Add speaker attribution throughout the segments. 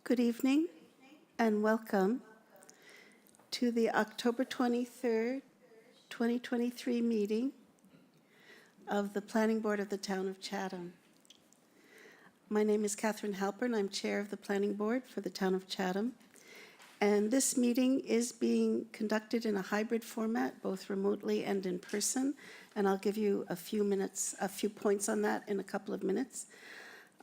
Speaker 1: Good evening and welcome to the October 23rd, 2023 meeting of the Planning Board of the Town of Chatham. My name is Catherine Halpern. I'm Chair of the Planning Board for the Town of Chatham. And this meeting is being conducted in a hybrid format, both remotely and in person. And I'll give you a few points on that in a couple of minutes.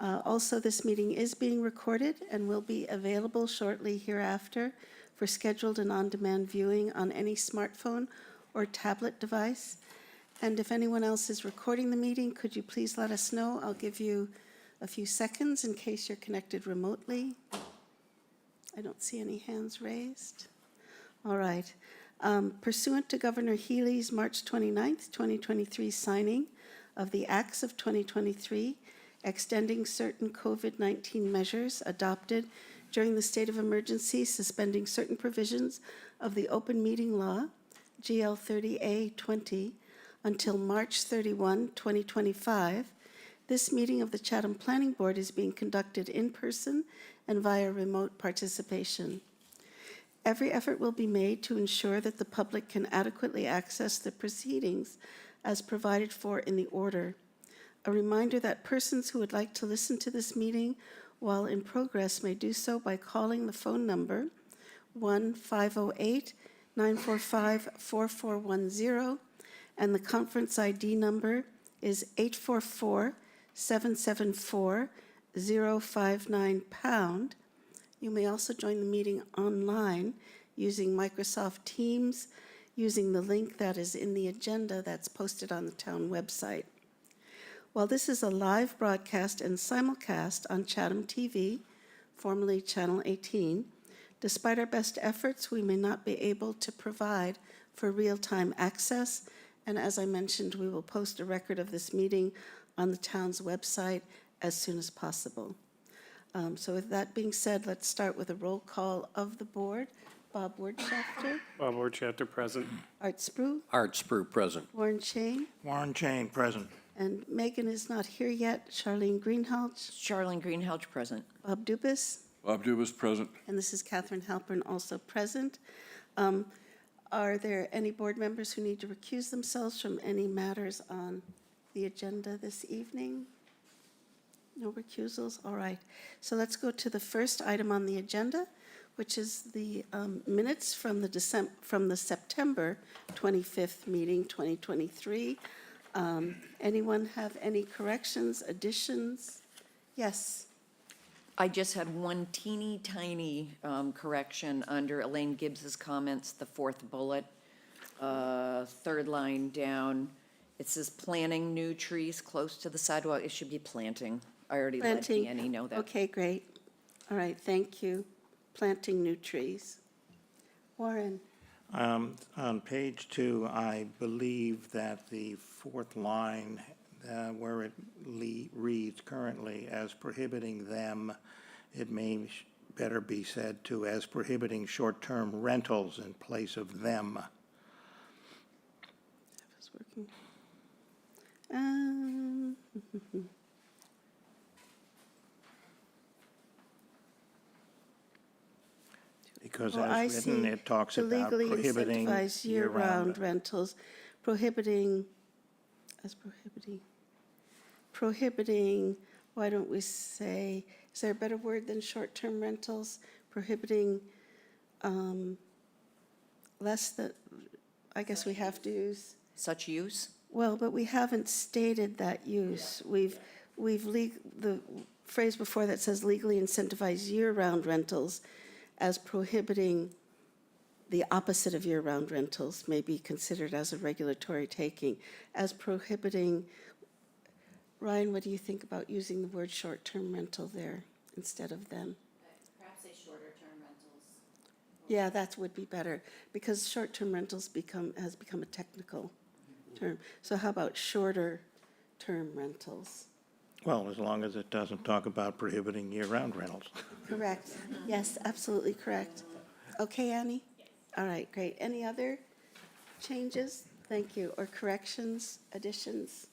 Speaker 1: Also, this meeting is being recorded and will be available shortly hereafter for scheduled and on-demand viewing on any smartphone or tablet device. And if anyone else is recording the meeting, could you please let us know? I'll give you a few seconds in case you're connected remotely. I don't see any hands raised. All right. Pursuant to Governor Healy's March 29th, 2023 signing of the Acts of 2023, extending certain COVID-19 measures adopted during the state of emergency, suspending certain provisions of the open meeting law, GL 30A 20, until March 31, 2025, this meeting of the Chatham Planning Board is being conducted in person and via remote participation. Every effort will be made to ensure that the public can adequately access the proceedings as provided for in the order. A reminder that persons who would like to listen to this meeting while in progress may do so by calling the phone number 1-508-945-4410, and the conference ID number is 844-774-059#. You may also join the meeting online using Microsoft Teams, using the link that is in the agenda that's posted on the town website. While this is a live broadcast and simulcast on Chatham TV, formerly Channel 18, despite our best efforts, we may not be able to provide for real-time access, and as I mentioned, we will post a record of this meeting on the town's website as soon as possible. So with that being said, let's start with a roll call of the board. Bob Wertschafter.
Speaker 2: Bob Wertschafter, present.
Speaker 1: Art Sprue.
Speaker 3: Art Sprue, present.
Speaker 1: Warren Chain.
Speaker 4: Warren Chain, present.
Speaker 1: And Megan is not here yet. Charlene Greenhalgh.
Speaker 5: Charlene Greenhalgh, present.
Speaker 1: Bob Dubus.
Speaker 3: Bob Dubus, present.
Speaker 1: And this is Catherine Halpern, also present. Are there any board members who need to recuse themselves from any matters on the agenda this evening? No recusals? All right. So let's go to the first item on the agenda, which is the minutes from the September 25th meeting, 2023. Anyone have any corrections, additions? Yes.
Speaker 5: I just had one teeny tiny correction under Elaine Gibbs's comments, the fourth bullet, third line down. It says planting new trees close to the sidewalk. It should be planting. I already let Annie know that.
Speaker 1: Okay, great. All right, thank you. Planting new trees. Warren.
Speaker 4: On page 2, I believe that the fourth line where it reads currently as prohibiting them, it may better be said to as prohibiting short-term rentals in place of them.
Speaker 1: It's working.
Speaker 4: Because
Speaker 1: Oh,
Speaker 4: as written, it talks about
Speaker 1: legally
Speaker 4: prohibiting
Speaker 1: incentivize year-round rentals, prohibiting, why don't we say, is there a better word than short-term rentals? Prohibiting less than, I guess we have to use.
Speaker 5: Such use?
Speaker 1: Well, but we haven't stated that use. We've the phrase before that says legally incentivize year-round rentals as prohibiting the opposite of year-round rentals may be considered as a regulatory taking, as prohibiting. Ryan, what do you think about using the word short-term rental there instead of them?
Speaker 6: Perhaps a shorter-term rentals.
Speaker 1: Yeah, that would be better, because short-term rentals has become a technical term. So how about shorter-term rentals?
Speaker 4: Well, as long as it doesn't talk about prohibiting year-round rentals.
Speaker 1: Correct. Yes, absolutely correct. Okay, Annie? Yes. All right, great. Any other changes? Thank you. Or corrections, additions?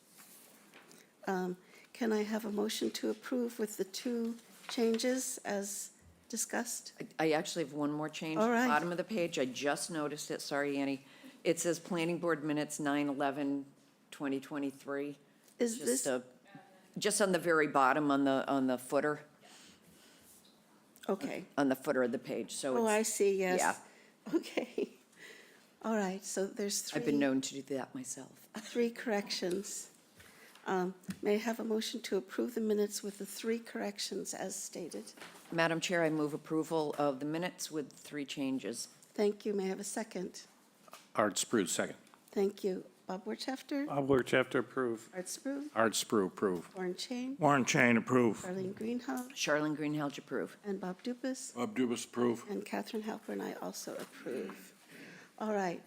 Speaker 1: Can I have a motion to approve with the two changes as discussed?
Speaker 5: I actually have one more change.
Speaker 1: All right.
Speaker 5: Bottom of the page, I just noticed it, sorry, Annie. It says Planning Board Minutes 9/11/2023.
Speaker 1: Is this,
Speaker 5: Just on the very bottom on the footer,
Speaker 1: okay.
Speaker 5: on the footer of the page, so
Speaker 1: Oh, I
Speaker 5: it's,
Speaker 1: see, yes.
Speaker 5: yeah.
Speaker 1: Okay. All right, so there's
Speaker 5: I've been known to do that myself.
Speaker 1: three corrections. May I have a motion to approve the minutes with the three corrections as stated?
Speaker 5: Madam Chair, I move approval of the minutes with 3 changes.
Speaker 1: Thank you. May I have a second?
Speaker 3: Art Spru, second.
Speaker 1: Thank you. Bob Wirtschafter?
Speaker 2: Bob Wirtschafter, approve.
Speaker 1: Art Spru?
Speaker 3: Art Spru, approve.
Speaker 1: Warren Chain?
Speaker 4: Warren Chain, approve.
Speaker 1: Arlene Greenhalgh?
Speaker 5: Charlene Greenhalgh, approve.
Speaker 1: And Bob Dupas?
Speaker 3: Bob Dubus, approve.
Speaker 1: And Catherine Halpern, I also approve. All right.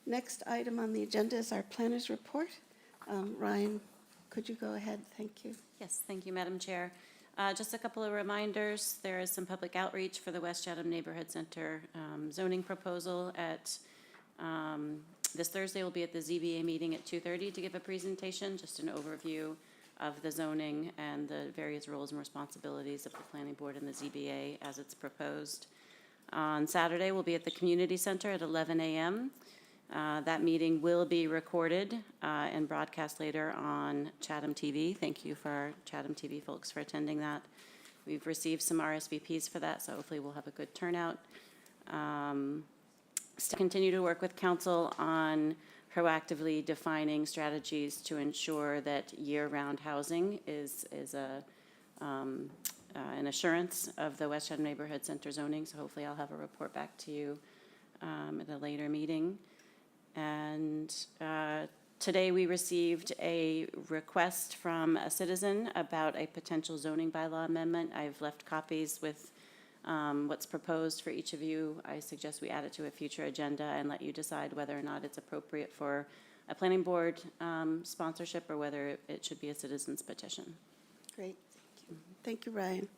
Speaker 1: Next item on the agenda is our planner's report. Ryan, could you go ahead? Thank you.
Speaker 6: Yes, thank you, Madam Chair. Just a couple of reminders. There is some public outreach for the West Chatham Neighborhood Center zoning proposal at, this Thursday will be at the ZBA meeting at 2:30 to give a presentation, just an overview of the zoning and the various roles and responsibilities of the planning board and the ZBA as it's proposed. On Saturday, we'll be at the community center at 11 a.m. That meeting will be recorded and broadcast later on Chatham TV. Thank you for our Chatham TV folks for attending that. We've received some RSVPs for that, so hopefully we'll have a good turnout. Still continue to work with council on proactively defining strategies to ensure that year-round housing is an assurance of the West Chatham Neighborhood Center zoning. So hopefully I'll have a report back to you at a later meeting. And today we received a request from a citizen about a potential zoning bylaw amendment. I've left copies with what's proposed for each of you. I suggest we add it to a future agenda and let you decide whether or not it's appropriate for a planning board sponsorship or whether it should be a citizen's petition.
Speaker 1: Great. Thank you. Thank you, Ryan.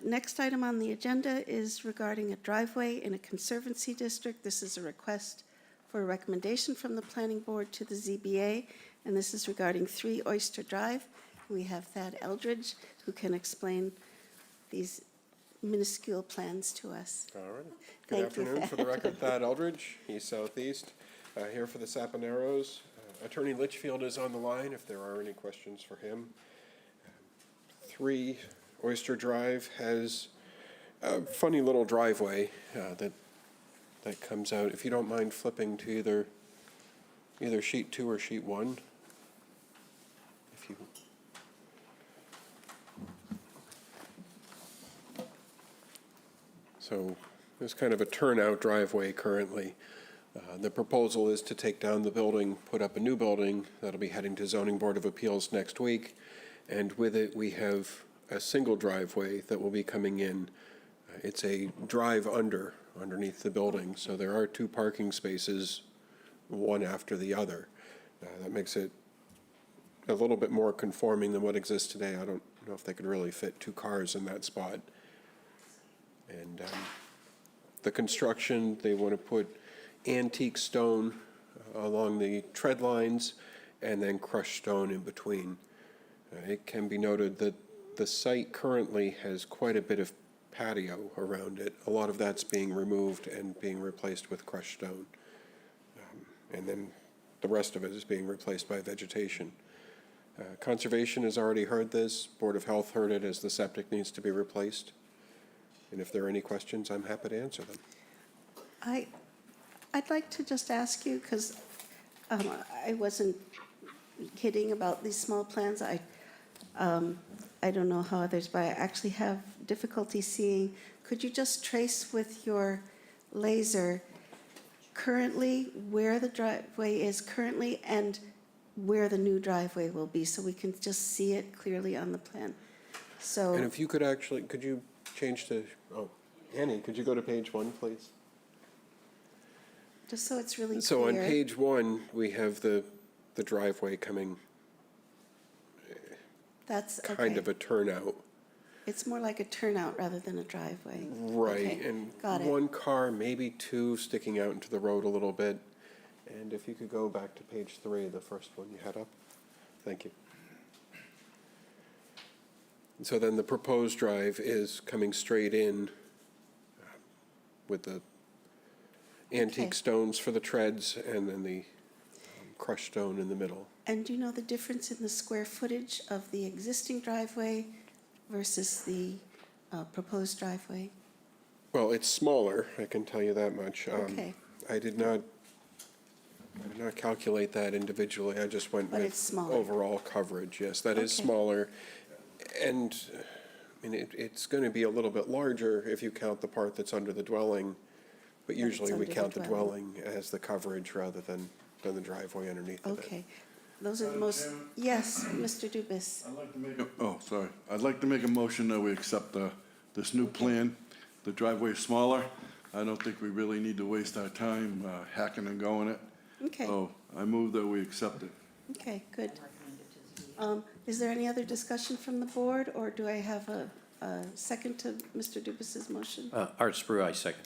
Speaker 1: Next item on the agenda is regarding a driveway in a conservancy district. This is a request for a recommendation from the planning board to the ZBA, and this is regarding 3 Oyster Drive. We have Thad Eldridge, who can explain these minuscule plans to us.
Speaker 7: All right.
Speaker 1: Thank
Speaker 7: Good
Speaker 1: you,
Speaker 7: afternoon. For the record, Thad Eldridge, East Southeast, here for the Saponeros. Attorney Litchfield is on the line if there are any questions for him. 3 Oyster Drive has a funny little driveway that comes out. If you don't mind flipping to either sheet 2 or sheet 1. If you So there's kind of a turnout driveway currently. The proposal is to take down the building, put up a new building that'll be heading to Zoning Board of Appeals next week. And with it, we have a single driveway that will be coming in. It's a drive underneath the building. So there are 2 parking spaces, one after the other. That makes it a little bit more conforming than what exists today. I don't know if they could really fit 2 cars in that spot. And the construction, they want to put antique stone along the tread lines and then crushed stone in between. It can be noted that the site currently has quite a bit of patio around it. A lot of that's being removed and being replaced with crushed stone. And then the rest of it is being replaced by vegetation. Conservation has already heard this. Board of Health heard it as the septic needs to be replaced. And if there are any questions, I'm happy to answer them.
Speaker 1: I'd like to just ask you, because I wasn't kidding about these small plans. I don't know how others, but I actually have difficulty seeing. Could you just trace with your laser currently where the driveway is currently and where the new driveway will be, so we can just see it clearly on the plan? So.
Speaker 7: And if you could could you change to, Annie, could you go to page 1, please?
Speaker 1: Just so it's really clear.
Speaker 7: So on page 1, we have the driveway coming,
Speaker 1: That's okay.
Speaker 7: kind of a turnout.
Speaker 1: It's more like a turnout rather than a driveway.
Speaker 7: Right,
Speaker 1: Okay,
Speaker 7: and
Speaker 1: got it.
Speaker 7: 1 car, maybe 2, sticking out into the road a little bit. And if you could go back to page 3, the first one you had up. Thank you. So then the proposed drive is coming straight in with the
Speaker 1: Okay.
Speaker 7: antique stones for the treads and then the crushed stone in the middle.
Speaker 1: And do you know the difference in the square footage of the existing driveway versus the proposed driveway?
Speaker 7: Well, it's smaller, I can tell you that much.
Speaker 1: Okay.
Speaker 7: I did not calculate that individually. I just went
Speaker 1: But
Speaker 7: with
Speaker 1: it's smaller.
Speaker 7: overall coverage. Yes, that is
Speaker 1: Okay.
Speaker 7: smaller. And, I mean, it's going to be a little bit larger if you count the part that's under the dwelling. But
Speaker 1: it's
Speaker 7: usually we
Speaker 1: under the
Speaker 7: count the
Speaker 1: dwelling.
Speaker 7: dwelling as the coverage rather than the driveway underneath of it.
Speaker 1: Okay. Those are the most, yes, Mr. Dubus.
Speaker 2: I'd like to make sorry. I'd like to make a motion that we accept this new plan. The driveway is smaller. I don't think we really need to waste our time hacking and going it.
Speaker 1: Okay,
Speaker 2: So I move that we accept it.
Speaker 1: okay, good. Is there any other discussion from the board, or do I have a second to Mr. Dubus's motion?
Speaker 3: Art Sprue, I second.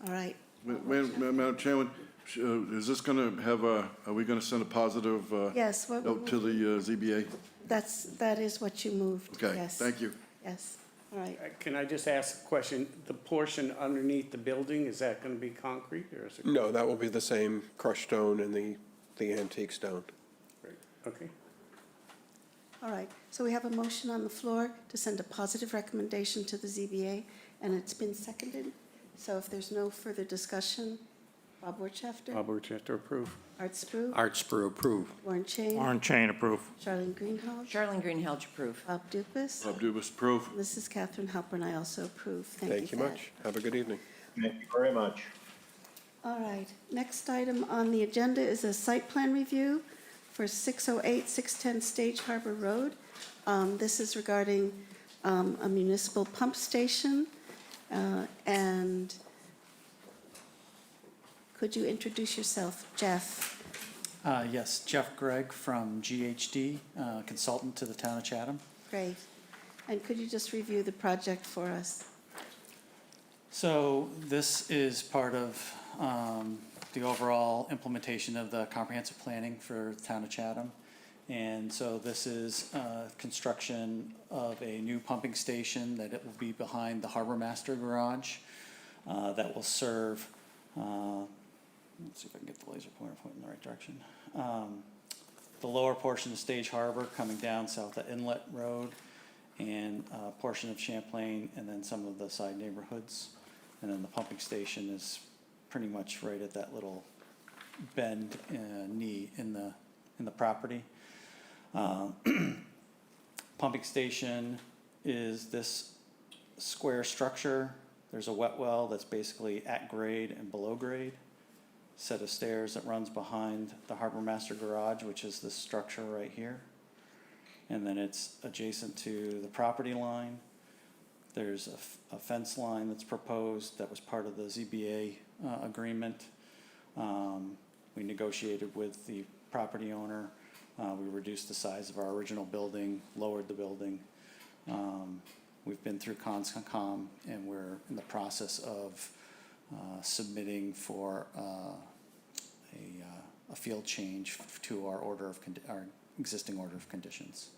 Speaker 1: All right,
Speaker 2: Madam Chairman, is this going to have are we going to send a positive
Speaker 1: yes, what,
Speaker 2: note to the ZBA?
Speaker 1: that is what you moved,
Speaker 2: Okay,
Speaker 1: yes.
Speaker 2: thank you.
Speaker 1: Yes, all right.
Speaker 8: Can I just ask a question? The portion underneath the building, is that going to be concrete or is it?
Speaker 7: No, that will be the same crushed stone and the antique stone.
Speaker 8: Okay.
Speaker 1: All right, so we have a motion on the floor to send a positive recommendation to the ZBA, and it's been seconded. So if there's no further discussion, Bob Wirtschafter,
Speaker 8: Bob Wirtschafter, approve.
Speaker 1: Art Spru,
Speaker 3: Art Sprue, approve.
Speaker 1: Warren Chain,
Speaker 4: Warren Chain, approve.
Speaker 1: Charlene Greenhalgh,
Speaker 5: Charlene Greenhalgh, approve.
Speaker 1: Bob Dupus.
Speaker 2: Bob Dubus, approve.
Speaker 1: This is Catherine Halpern, I also approve. Thank you,
Speaker 7: Thank you
Speaker 1: Thad.
Speaker 7: much. Have a good evening.
Speaker 9: Thank you very much.
Speaker 1: All right, next item on the agenda is a site plan review for 608, 610 Stage Harbor Road. This is regarding a municipal pump station, and could you introduce yourself, Jeff?
Speaker 10: Yes, Jeff Gregg from GHD, consultant to the town of Chatham.
Speaker 1: Great. And could you just review the project for us?
Speaker 10: So this is part of the overall implementation of the comprehensive planning for the town of Chatham. And so this is construction of a new pumping station that it will be behind the Harbor Master Garage that will serve, let's see if I can get the laser pointer pointing in the right direction. The lower portion of Stage Harbor coming down south of Inlet Road and a portion of Champlain and then some of the side neighborhoods. And then the pumping station is pretty much right at that little bend knee in the property. Pumping station is this square structure. There's a wet well that's basically at grade and below grade. Set of stairs that runs behind the Harbor Master Garage, which is this structure right here. And then it's adjacent to the property line. There's a fence line that's proposed that was part of the ZBA agreement. We negotiated with the property owner. We reduced the size of our original building, lowered the building. We've been through CONSCOM, and we're in the process of submitting for a field change to our our existing order of conditions.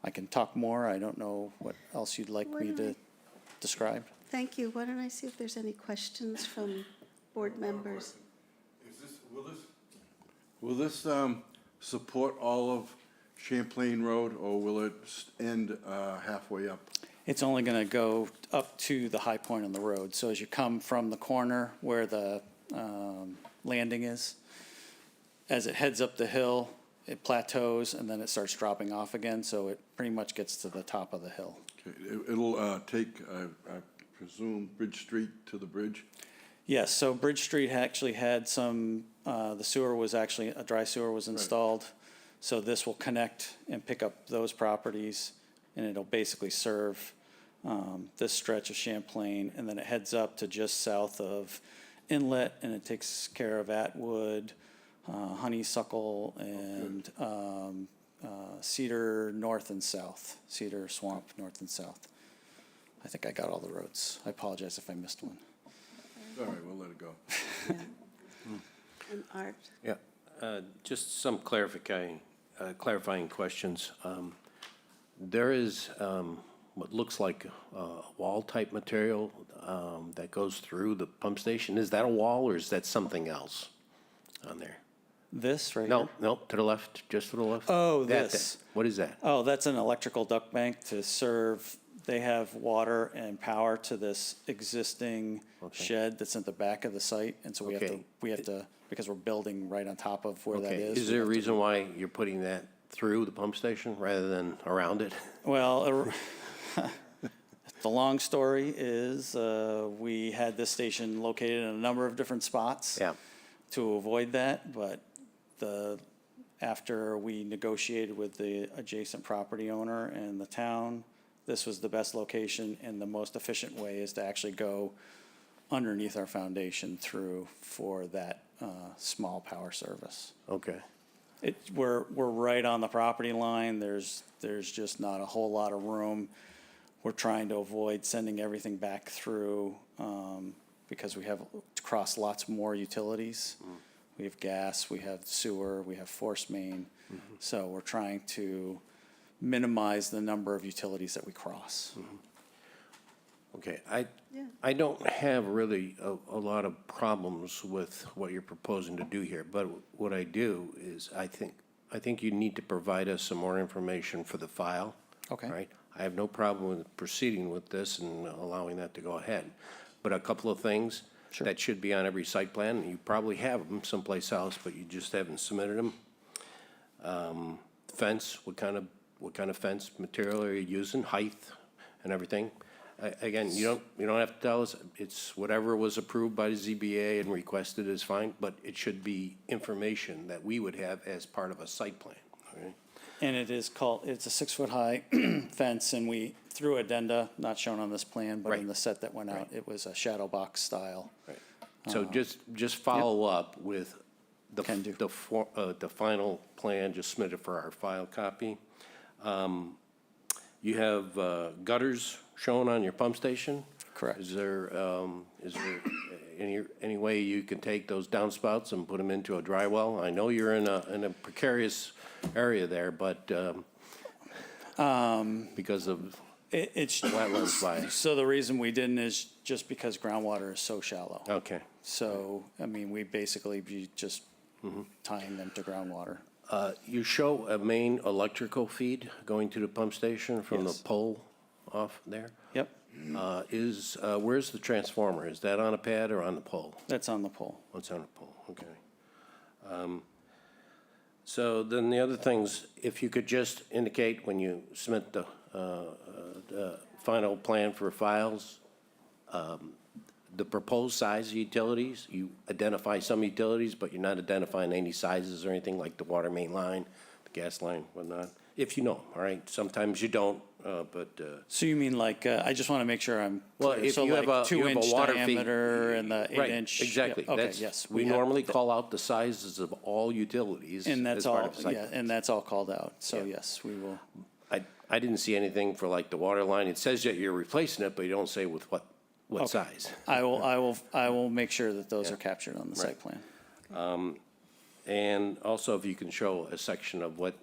Speaker 10: I can talk more. I don't know what else you'd like me to describe.
Speaker 1: Thank you. Why don't I see if there's any questions from board members?
Speaker 2: Will this support all of Champlain Road, or will it end halfway up?
Speaker 10: It's only going to go up to the high point on the road. So as you come from the corner where the landing is, as it heads up the hill, it plateaus and then it starts dropping off again. So it pretty much gets to the top of the hill.
Speaker 2: Okay, it'll take, I presume, Bridge Street to the bridge?
Speaker 10: Yes, so Bridge Street actually had some, the sewer was actually, a dry sewer was installed. So this will connect and pick up those properties, and it'll basically serve this stretch of Champlain, and then it heads up to just south of Inlet, and it takes care of Atwood, Honeysuckle, and Cedar north and south, Cedar Swamp north and south. I think I got all the roads. I apologize if I missed one.
Speaker 2: All right, we'll let it go.
Speaker 1: And Art?
Speaker 3: Yeah, just some clarifying questions. There is what looks like a wall-type material that goes through the pump station. Is that a wall, or is that something else on there?
Speaker 10: This right
Speaker 3: No,
Speaker 10: here?
Speaker 3: no, to the left, just to the left.
Speaker 10: Oh,
Speaker 3: That
Speaker 10: this.
Speaker 3: thing. What is that?
Speaker 10: Oh, that's an electrical duct bank to serve, they have water and power to this existing shed that's at the back of the site. And so
Speaker 3: Okay.
Speaker 10: we have to, because we're building right on top of where that
Speaker 3: Okay,
Speaker 10: is.
Speaker 3: is
Speaker 10: we
Speaker 3: there a
Speaker 10: have to-
Speaker 3: reason why you're putting that through the pump station rather than around it?
Speaker 10: Well, the long story is, we had this station located in a number of different spots.
Speaker 3: Yeah.
Speaker 10: To avoid that, but after we negotiated with the adjacent property owner and the town, this was the best location, and the most efficient way is to actually go underneath our foundation through for that small power service.
Speaker 3: Okay.
Speaker 10: We're right on the property line. There's just not a whole lot of room. We're trying to avoid sending everything back through because we have to cross lots more utilities. We have gas, we have sewer, we have force main. So we're trying to minimize the number of utilities that we cross.
Speaker 3: Okay,
Speaker 1: Yeah.
Speaker 3: I don't have really a lot of problems with what you're proposing to do here, but what I do is I think you need to provide us some more information for the file.
Speaker 10: Okay.
Speaker 3: Right? I have no problem with proceeding with this and allowing that to go ahead. But a couple of things
Speaker 10: Sure.
Speaker 3: that should be on every site plan, and you probably have them someplace else, but you just haven't submitted them. Fence, what kind of fence material are you using, height and everything? Again, you don't have to tell us, it's whatever was approved by the ZBA and requested is fine, but it should be information that we would have as part of a site plan, all right?
Speaker 10: And it's a 6-foot-high fence, and we, through addenda, not shown on this plan, but in
Speaker 3: Right.
Speaker 10: the set that went out, it was a shadow box style.
Speaker 3: Right. So just follow up with
Speaker 10: Can do.
Speaker 3: the final plan, just submitted for our file copy. You have gutters shown on your pump station?
Speaker 10: Correct.
Speaker 3: Is there any way you can take those downspouts and put them into a dry well? I know you're in a precarious area there, but because of
Speaker 10: It's,
Speaker 3: wetlands by,
Speaker 10: so the reason we didn't is just because groundwater is so shallow.
Speaker 3: okay.
Speaker 10: So, I mean, we basically be just tying them to groundwater.
Speaker 3: You show a main electrical feed going to the pump station from the
Speaker 10: Yes.
Speaker 3: pole off there?
Speaker 10: Yep,
Speaker 3: Where's the transformer? Is that on a pad or on the pole?
Speaker 10: that's on the pole.
Speaker 3: Oh, it's on a pole, okay. So then the other things, if you could just indicate when you submit the final plan for files, the proposed size of utilities, you identify some utilities, but you're not identifying any sizes or anything like the water main line, the gas line, whatnot, if you know, all right? Sometimes you don't, but,
Speaker 10: So you mean like, I just want to make sure I'm
Speaker 3: well,
Speaker 10: clear.
Speaker 3: if
Speaker 10: So
Speaker 3: you have
Speaker 10: like
Speaker 3: you have a
Speaker 10: 2-inch
Speaker 3: water feed.
Speaker 10: diameter and the
Speaker 3: Right,
Speaker 10: 8-inch.
Speaker 3: exactly.
Speaker 10: Yeah, okay,
Speaker 3: That's-
Speaker 10: yes.
Speaker 3: We
Speaker 10: have
Speaker 3: normally
Speaker 10: that.
Speaker 3: call out the sizes of all utilities
Speaker 10: And
Speaker 3: as
Speaker 10: that's
Speaker 3: part
Speaker 10: all,
Speaker 3: of the site.
Speaker 10: yeah, and that's all called out. So
Speaker 3: Yeah.
Speaker 10: yes, we will.
Speaker 3: I didn't see anything for like the water line. It says that you're replacing it, but you don't say with what
Speaker 10: Okay.
Speaker 3: size.
Speaker 10: I will make sure that those are captured on the site plan.
Speaker 3: And also if you can show a section of what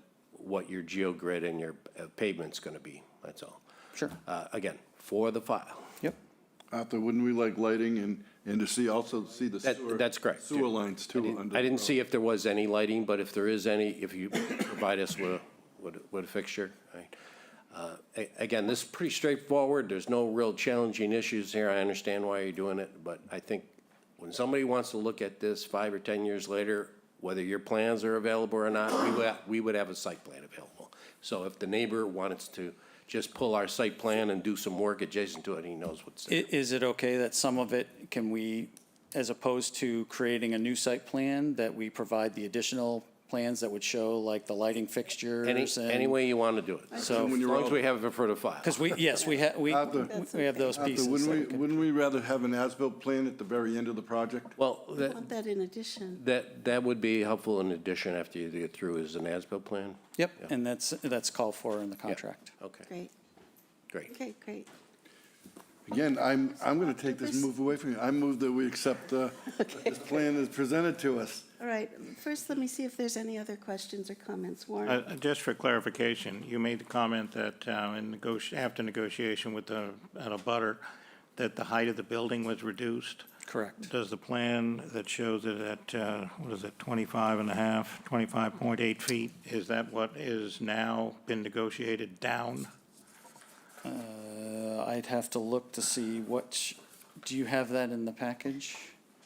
Speaker 3: your geogrid and your pavement's gonna be, that's all.
Speaker 10: Sure.
Speaker 3: Again, for the file.
Speaker 10: Yep.
Speaker 2: Arthur, wouldn't we like lighting and to see, also see the sewer?
Speaker 3: That's correct.
Speaker 2: Sewer lines too. under
Speaker 3: I
Speaker 2: the
Speaker 3: didn't
Speaker 2: road.
Speaker 3: see if there was any lighting, but if there is any, if you provide us with a fixture, right? Again, this is pretty straightforward. There's no real challenging issues here. I understand why you're doing it, but I think when somebody wants to look at this 5 or 10 years later, whether your plans are available or not, we would have a site plan available. So if the neighbor wants to just pull our site plan and do some work adjacent to it, he knows what's there.
Speaker 10: Is it okay that some of it, can we, as opposed to creating a new site plan, that we provide the additional plans that would show like the lighting fixtures and?
Speaker 3: Any way you want to do it.
Speaker 10: So,
Speaker 3: As long as we have it for the file.
Speaker 10: because we have
Speaker 2: Arthur,
Speaker 10: those
Speaker 2: Arthur,
Speaker 10: pieces.
Speaker 2: wouldn't
Speaker 10: that
Speaker 2: we,
Speaker 10: we can-
Speaker 2: wouldn't we rather have an as-built plan at the very end of the project?
Speaker 3: Well,
Speaker 1: I want that in addition.
Speaker 3: that would be helpful in addition after you get through as an as-built plan.
Speaker 10: Yep,
Speaker 3: Yeah.
Speaker 10: and that's called for in the contract.
Speaker 3: Okay,
Speaker 1: Great.
Speaker 3: great.
Speaker 1: Okay, great.
Speaker 2: Again, I'm going to take this move away from you. I move that we accept this plan as presented to us.
Speaker 1: All right, first, let me see if there's any other questions or comments. Warren?
Speaker 4: Just for clarification, you made the comment that after negotiation with the butter, that the height of the building was reduced.
Speaker 10: Correct.
Speaker 4: Does the plan that shows it at, 25.8 feet, is that what is now been negotiated down?
Speaker 10: I'd have to look to see do you have that in the package?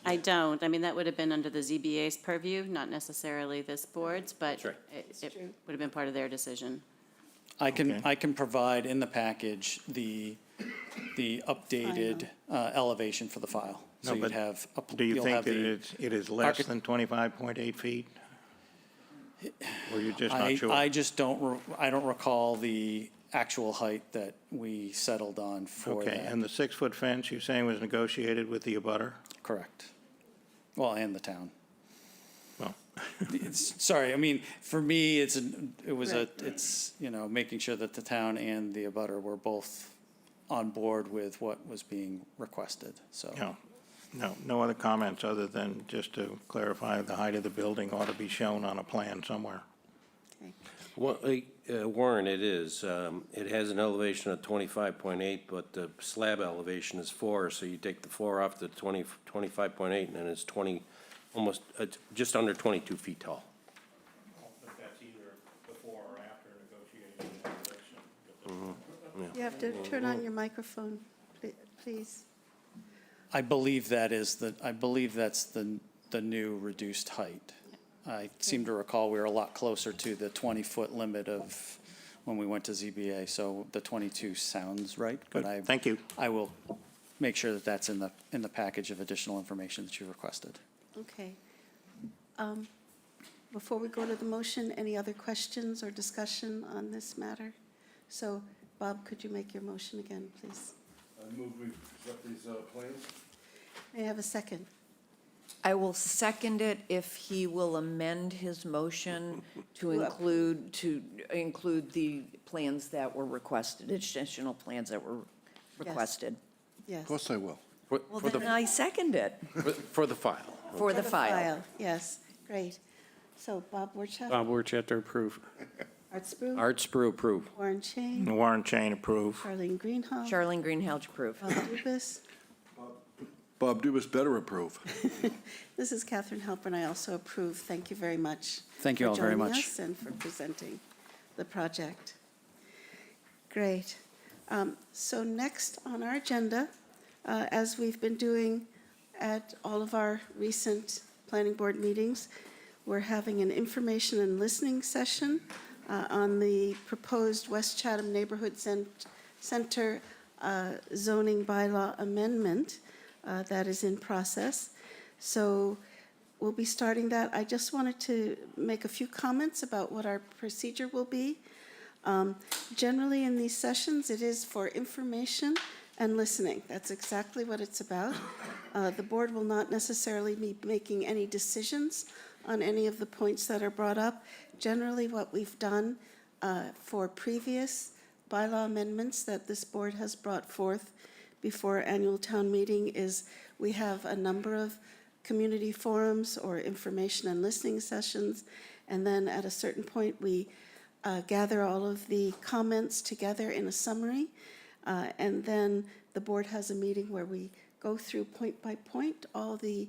Speaker 6: I don't. I mean, that would have been under the ZBA's purview, not necessarily this board's, but
Speaker 3: right.
Speaker 6: it would have been part of their decision.
Speaker 4: Okay.
Speaker 10: I can provide in the package the updated elevation for the file. So
Speaker 4: No,
Speaker 10: you'd
Speaker 4: but
Speaker 10: have,
Speaker 4: Do you
Speaker 10: you'll
Speaker 4: think
Speaker 10: have the.
Speaker 4: it is less
Speaker 10: archi-
Speaker 4: than 25.8 feet? Or you're just not sure?
Speaker 10: I just I don't recall the actual height that we settled on for
Speaker 4: Okay,
Speaker 10: that.
Speaker 4: and the 6-foot fence you're saying was negotiated with the abutter?
Speaker 10: Correct. Well, and the town.
Speaker 4: Well,
Speaker 10: Sorry, I mean, for me, it's,
Speaker 1: Right.
Speaker 10: making sure that the town and the abutter were both on board with what was being requested, so.
Speaker 4: no other comments other than just to clarify the height of the building ought to be shown on a plan somewhere.
Speaker 1: Okay.
Speaker 3: Well, Warren, it is. It has an elevation of 25.8, but the slab elevation is 4, so you take the 4 off the 25.8, and then it's 20, almost, just under 22 feet tall.
Speaker 4: But that's either before or after negotiating.
Speaker 1: You have to turn on your microphone, please.
Speaker 10: I believe that's the new reduced height. I seem to recall we were a lot closer to the 20-foot limit of when we went to ZBA, so the 22 sounds right. But
Speaker 4: Good, thank you.
Speaker 10: I will make sure that that's in the package of additional information that you requested.
Speaker 1: Okay. Before we go to the motion, any other questions or discussion on this matter? So, Bob, could you make your motion again, please?
Speaker 2: I move we accept these plans.
Speaker 1: May I have a second?
Speaker 5: I will second it if he will amend his motion to include the plans that were requested, additional plans that were requested.
Speaker 1: Yes.
Speaker 2: Of course I will.
Speaker 5: Well, then I second it
Speaker 3: For the file.
Speaker 5: for the file.
Speaker 1: Yes, great. So Bob Wertschaf,
Speaker 8: Bob Werchester, approve.
Speaker 1: Art Spru,
Speaker 3: Art Sprue, approve.
Speaker 1: Warren Chain,
Speaker 4: Warren Chain approve.
Speaker 1: Charlene Greenhall,
Speaker 5: Charlene Greenhalgh, approve.
Speaker 1: Bob Dubus.
Speaker 2: Bob Dubus better approve.
Speaker 1: This is Catherine Halpern, and I also approve. Thank you very much.
Speaker 10: Thank you all very
Speaker 1: For joining
Speaker 10: much.
Speaker 1: us and for presenting the project. Great. So next on our agenda, as we've been doing at all of our recent planning board meetings, we're having an information and listening session on the proposed West Chatham Neighborhood Center zoning bylaw amendment that is in process. So we'll be starting that. I just wanted to make a few comments about what our procedure will be. Generally in these sessions, it is for information and listening. That's exactly what it's about. The board will not necessarily be making any decisions on any of the points that are brought up. Generally, what we've done for previous bylaw amendments that this board has brought forth before annual town meeting is we have a number of community forums or information and listening sessions, and then at a certain point, we gather all of the comments together in a summary, and then the board has a meeting where we go through point by point all the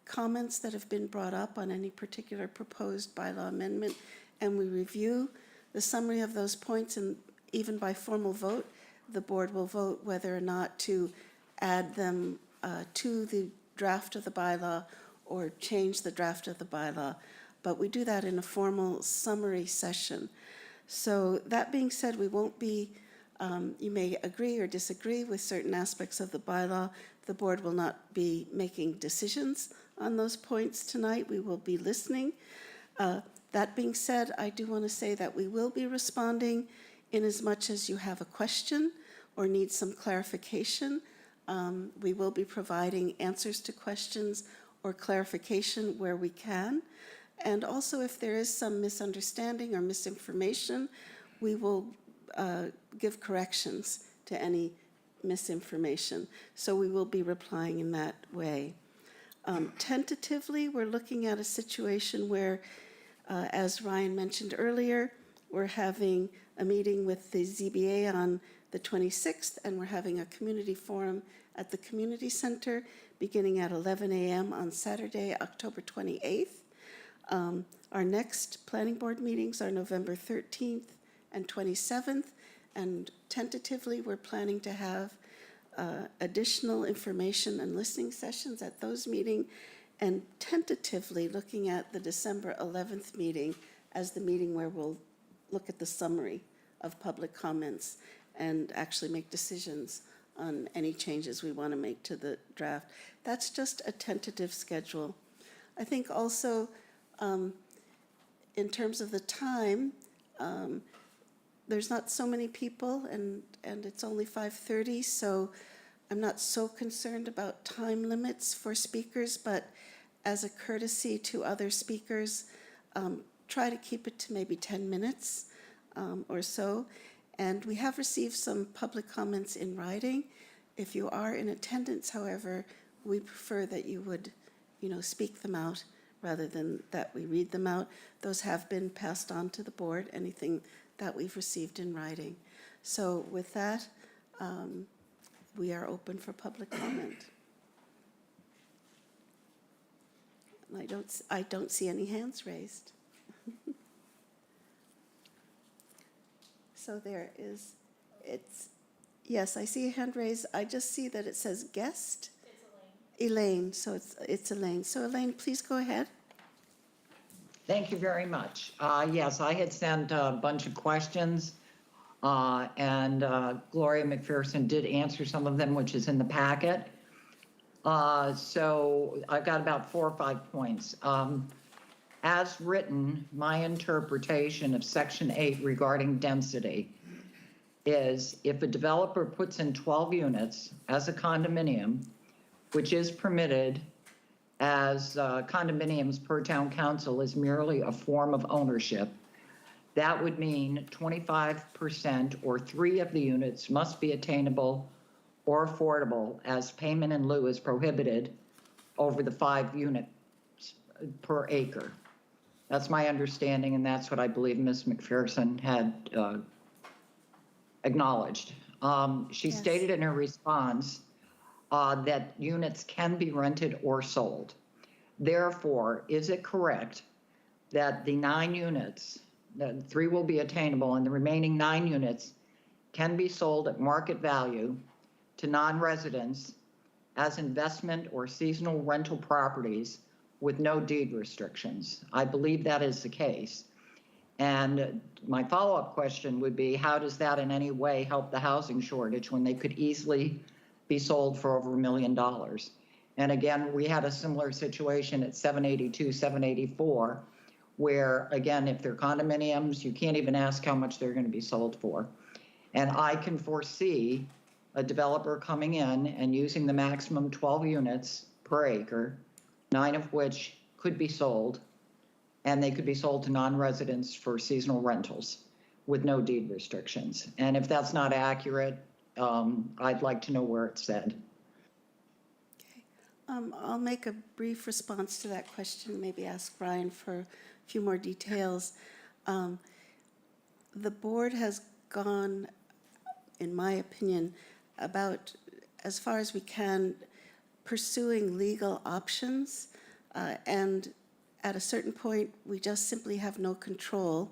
Speaker 1: comments that have been brought up on any particular proposed bylaw amendment, and we review the summary of those points, and even by formal vote, the board will vote whether or not to add them to the draft of the bylaw or change the draft of the bylaw. But we do that in a formal summary session. So that being said, we won't be, you may agree or disagree with certain aspects of the bylaw. The board will not be making decisions on those points tonight. We will be listening. That being said, I do want to say that we will be responding in as much as you have a question or need some clarification. We will be providing answers to questions or clarification where we can. And also, if there is some misunderstanding or misinformation, we will give corrections to any misinformation. So we will be replying in that way. Tentatively, we're looking at a situation where, as Ryan mentioned earlier, we're having a meeting with the ZBA on the 26th, and we're having a community forum at the community center beginning at 11 a.m. on Saturday, October 28th. Our next planning board meetings are November 13th and 27th, and tentatively, we're planning to have additional information and listening sessions at those meetings, and tentatively looking at the December 11th meeting as the meeting where we'll look at the summary of public comments and actually make decisions on any changes we want to make to the draft. That's just a tentative schedule. I think also, in terms of the time, there's not so many people, and it's only 5:30, so I'm not so concerned about time limits for speakers, but as a courtesy to other speakers, try to keep it to maybe 10 minutes or so. And we have received some public comments in writing. If you are in attendance, however, we prefer that you would, speak them out rather than that we read them out. Those have been passed on to the board, anything that we've received in writing. So with that, we are open for public comment. And I don't see any hands raised. So yes, I see a hand raised. I just see that it says guest. It's Elaine. So it's Elaine. So Elaine, please go ahead.
Speaker 9: Thank you very much. Yes, I had sent a bunch of questions, and Gloria McPherson did answer some of them, which is in the packet. So I've got about 4 or 5 points. As written, my interpretation of Section 8 regarding density is if a developer puts in 12 units as a condominium, which is permitted as condominiums per town council is merely a form of ownership, that would mean 25% or 3 of the units must be attainable or affordable, as payment in lieu is prohibited over the 5 units per acre. That's my understanding, and that's what I believe Ms. McPherson had acknowledged. She
Speaker 1: Yes.
Speaker 9: stated in her response that units can be rented or sold. Therefore, is it correct that the 9 units, the 3 will be attainable, and the remaining 9 units can be sold at market value to non-residents as investment or seasonal rental properties with no deed restrictions? I believe that is the case. And my follow-up question would be, how does that in any way help the housing shortage when they could easily be sold for over $1 million? And again, we had a similar situation at 782, 784, where again, if they're condominiums, you can't even ask how much they're going to be sold for. And I can foresee a developer coming in and using the maximum 12 units per acre, 9 of which could be sold, and they could be sold to non-residents for seasonal rentals with no deed restrictions. And if that's not accurate, I'd like to know where it's said.
Speaker 1: Okay. I'll make a brief response to that question, maybe ask Brian for a few more details. The board has gone, in my opinion, about as far as we can pursuing legal options, and at a certain point, we just simply have no control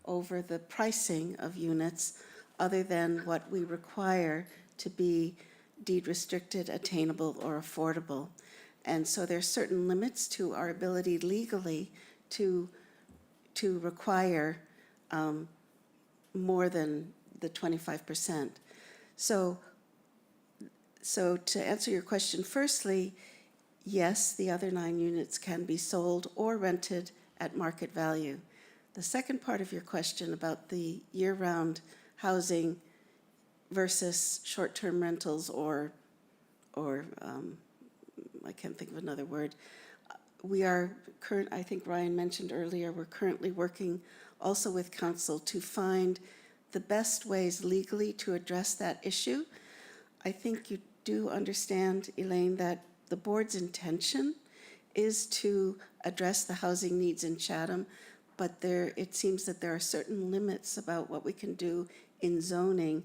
Speaker 1: over the pricing of units other than what we require to be deed restricted, attainable, or affordable. And so there's certain limits to our ability legally to require more than the 25%. So to answer your question, firstly, yes, the other 9 units can be sold or rented at market value. The second part of your question about the year-round housing versus short-term rentals or I can't think of another word. We are I think Ryan mentioned earlier, we're currently working also with council to find the best ways legally to address that issue. I think you do understand, Elaine, that the board's intention is to address the housing needs in Chatham, but it seems that there are certain limits about what we can do in zoning.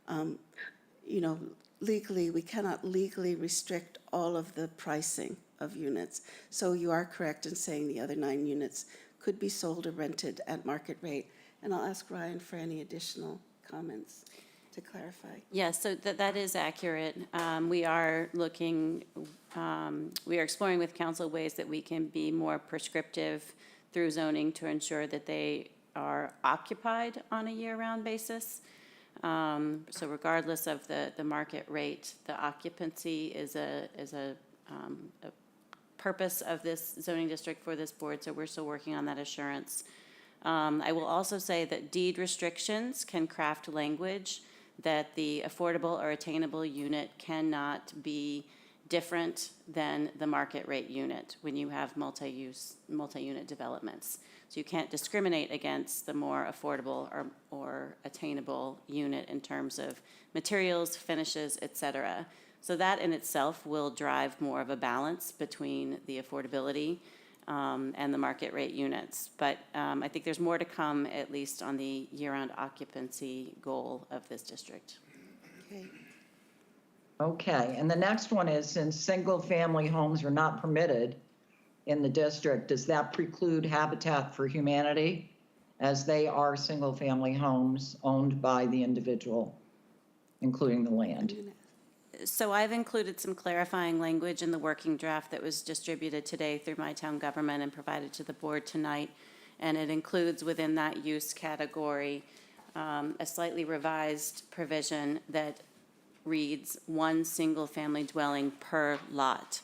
Speaker 1: You know, legally, we cannot legally restrict all of the pricing of units. So you are correct in saying the other 9 units could be sold or rented at market rate. And I'll ask Ryan for any additional comments to clarify.
Speaker 6: Yes, so that is accurate. We are looking, we are exploring with council ways that we can be more prescriptive through zoning to ensure that they are occupied on a year-round basis. So regardless of the market rate, the occupancy is a purpose of this zoning district for this board, so we're still working on that assurance. I will also say that deed restrictions can craft language that the affordable or attainable unit cannot be different than the market rate unit when you have multi-unit developments. So you can't discriminate against the more affordable or attainable unit in terms of materials, finishes, et cetera. So that in itself will drive more of a balance between the affordability and the market rate units. But I think there's more to come, at least on the year-round occupancy goal of this district.
Speaker 1: Okay.
Speaker 9: Okay, and the next one is, since single-family homes are not permitted in the district, does that preclude Habitat for Humanity, as they are single-family homes owned by the individual, including the land?
Speaker 6: So I've included some clarifying language in the working draft that was distributed today through my town government and provided to the board tonight. And it includes within that use category a slightly revised provision that reads 1 single-family dwelling per lot.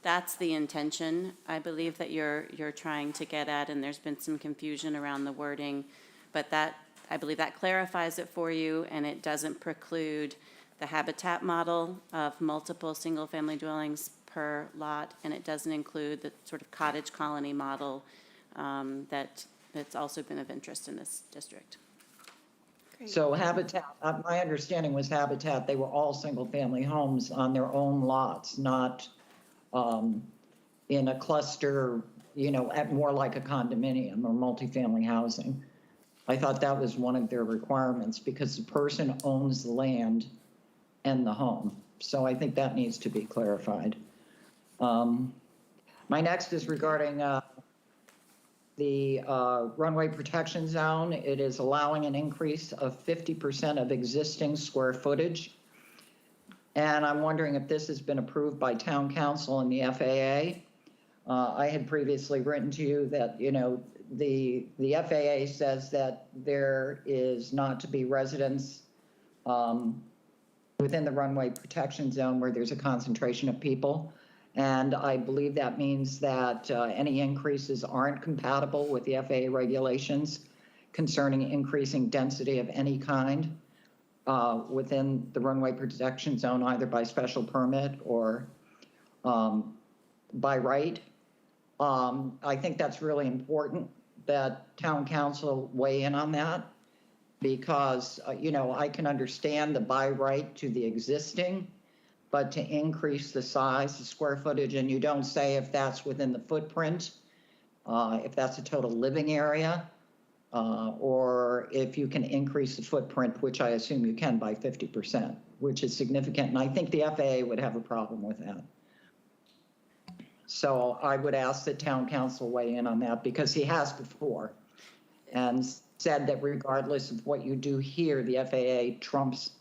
Speaker 6: That's the intention, I believe, that you're trying to get at, and there's been some confusion around the wording. But that, I believe that clarifies it for you, and it doesn't preclude the habitat model of multiple single-family dwellings per lot, and it doesn't include the sort of cottage colony model that's also been of interest in this district.
Speaker 1: Great.
Speaker 9: So Habitat, my understanding was Habitat, they were all single-family homes on their own lots, not in a cluster, you know, at more like a condominium or multifamily housing. I thought that was one of their requirements because the person owns the land and the home. So I think that needs to be clarified. My next is regarding the runway protection zone. It is allowing an increase of 50% of existing square footage. And I'm wondering if this has been approved by town council and the FAA. I had previously written to you that, you know, the FAA says that there is not to be residents within the runway protection zone where there's a concentration of people. And I believe that means that any increases aren't compatible with the FAA regulations concerning increasing density of any kind within the runway protection zone, either by special permit or by right. I think that's really important that town council weigh in on that because, you know, I can understand the by right to the existing, but to increase the size, the square footage, and you don't say if that's within the footprint, if that's a total living area, or if you can increase the footprint, which I assume you can by 50%, which is significant. And I think the FAA would have a problem with that. So I would ask that town council weigh in on that because he has before and said that regardless of what you do here, the FAA trumps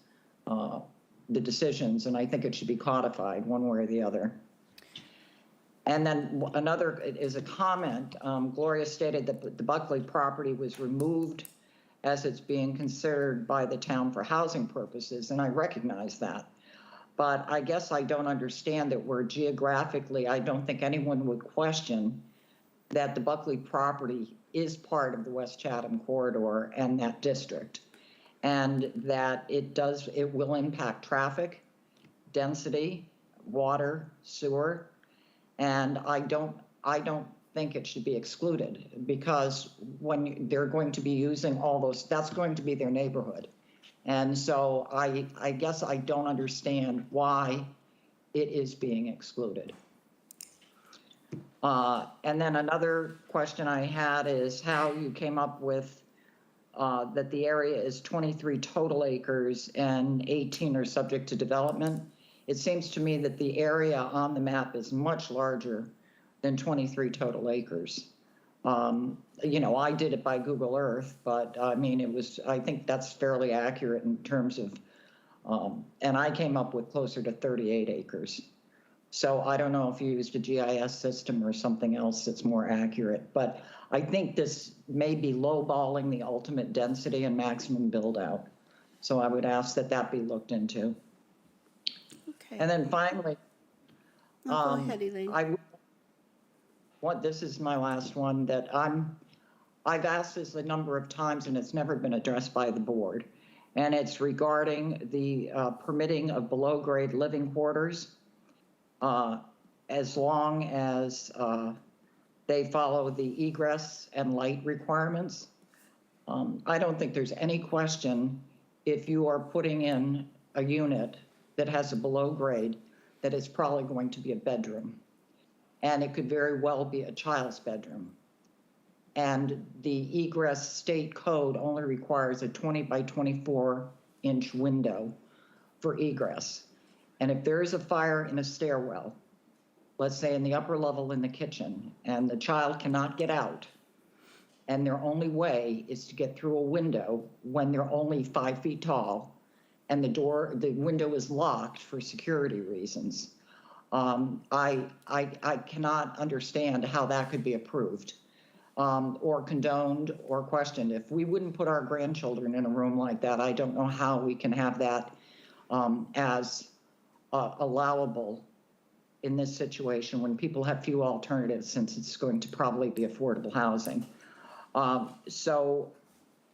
Speaker 9: the decisions, and I think it should be codified one way or the other. And then another is a comment. Gloria stated that the Buckley property was removed as it's being considered by the town for housing purposes, and I recognize that. But I guess I don't understand that we're geographically, I don't think anyone would question that the Buckley property is part of the West Chatham corridor and that district, and that it will impact traffic, density, water, sewer, and I don't think it should be excluded because when they're going to be using all those, that's going to be their neighborhood. And so I guess I don't understand why it is being excluded. And then another question I had is how you came up with that the area is 23 total acres and 18 are subject to development. It seems to me that the area on the map is much larger than 23 total acres. You know, I did it by Google Earth, but I mean, I think that's fairly accurate in terms of, and I came up with closer to 38 acres. So I don't know if you used a GIS system or something else that's more accurate, but I think this may be lowballing the ultimate density and maximum build out. So I would ask that that be looked into.
Speaker 1: Okay.
Speaker 9: And then finally,
Speaker 1: No, go ahead, Elaine.
Speaker 9: this is my last one that I've asked this a number of times and it's never been addressed by the board. And it's regarding the permitting of below grade living quarters. As long as they follow the egress and light requirements. I don't think there's any question if you are putting in a unit that has a below grade that it's probably going to be a bedroom. And it could very well be a child's bedroom. And the egress state code only requires a 20 by 24 inch window for egress. And if there is a fire in a stairwell, let's say in the upper level in the kitchen, and the child cannot get out, and their only way is to get through a window when they're only 5 feet tall, and the window is locked for security reasons, I cannot understand how that could be approved or condoned or questioned. If we wouldn't put our grandchildren in a room like that, I don't know how we can have that as allowable in this situation when people have few alternatives, since it's going to probably be affordable housing. So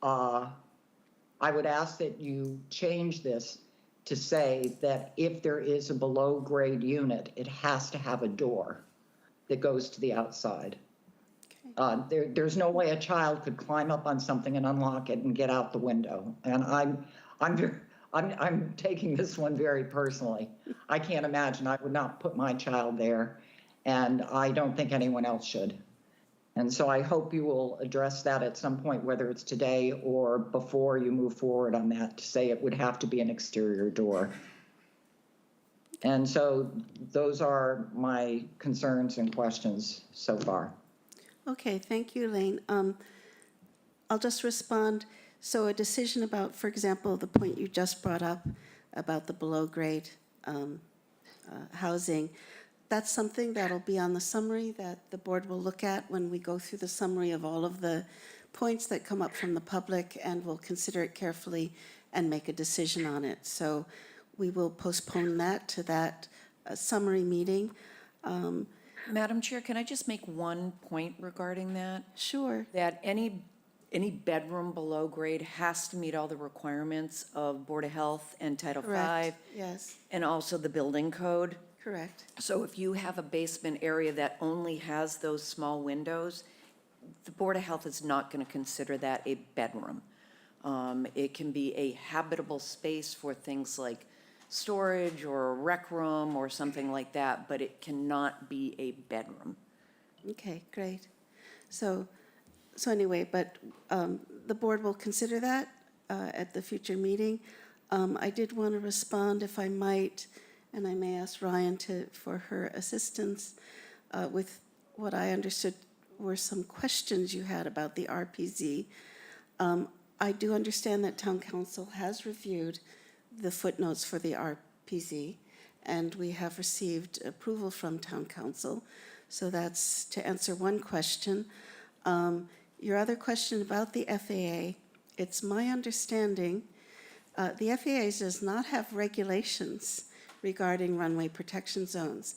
Speaker 9: I would ask that you change this to say that if there is a below grade unit, it has to have a door that goes to the outside. There's no way a child could climb up on something and unlock it and get out the window. And I'm taking this one very personally. I can't imagine. I would not put my child there, and I don't think anyone else should. And so I hope you will address that at some point, whether it's today or before you move forward on that, to say it would have to be an exterior door. And so those are my concerns and questions so far.
Speaker 1: Okay, thank you, Elaine. I'll just respond. So a decision about, for example, the point you just brought up about the below grade housing, that's something that'll be on the summary that the board will look at when we go through the summary of all of the points that come up from the public, and we'll consider it carefully and make a decision on it. So we will postpone that to that summary meeting.
Speaker 5: Madam Chair, can I just make one point regarding that?
Speaker 1: Sure.
Speaker 5: That any bedroom below grade has to meet all the requirements of Board of Health and Title V.
Speaker 1: Correct. Yes,
Speaker 5: And also the building code.
Speaker 1: correct.
Speaker 5: So if you have a basement area that only has those small windows, the Board of Health is not going to consider that a bedroom. It can be a habitable space for things like storage or a rec room or something like that, but it cannot be a bedroom.
Speaker 1: Okay, great. So anyway, but the board will consider that at the future meeting. I did want to respond, if I might, and I may ask Ryan for her assistance with what I understood were some questions you had about the RPZ. I do understand that Town Council has reviewed the footnotes for the RPZ, and we have received approval from Town Council. So that's to answer one question. Your other question about the FAA, it's my understanding the FAA does not have regulations regarding runway protection zones.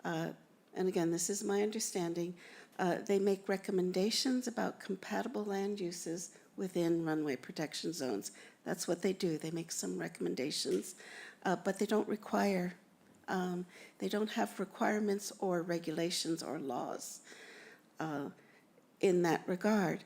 Speaker 1: And again, this is my understanding. They make recommendations about compatible land uses within runway protection zones. That's what they do. They make some recommendations, but they don't require, they don't have requirements or regulations or laws in that regard.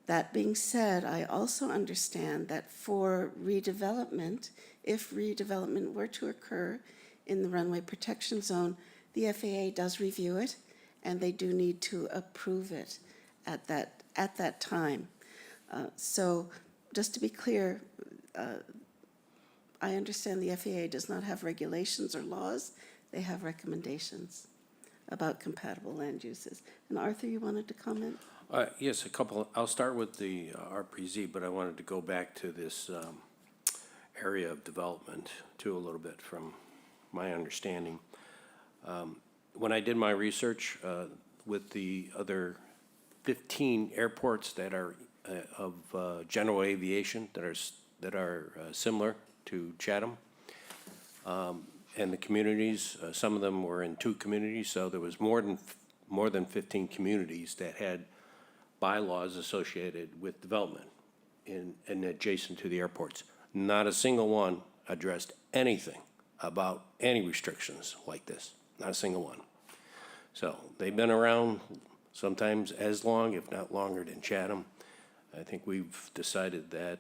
Speaker 1: That being said, I also understand that for redevelopment, if redevelopment were to occur in the runway protection zone, the FAA does review it, and they do need to approve it at that time. So just to be clear, I understand the FAA does not have regulations or laws. They have recommendations about compatible land uses. And Arthur, you wanted to comment?
Speaker 3: Yes, a couple. I'll start with the RPZ, but I wanted to go back to this area of development too a little bit from my understanding. When I did my research with the other 15 airports that are of general aviation that are similar to Chatham, and the communities, some of them were in 2 communities, so there was more than 15 communities that had bylaws associated with development and adjacent to the airports. Not a single one addressed anything about any restrictions like this, not a single one. So they've been around sometimes as long, if not longer, than Chatham. I think we've decided that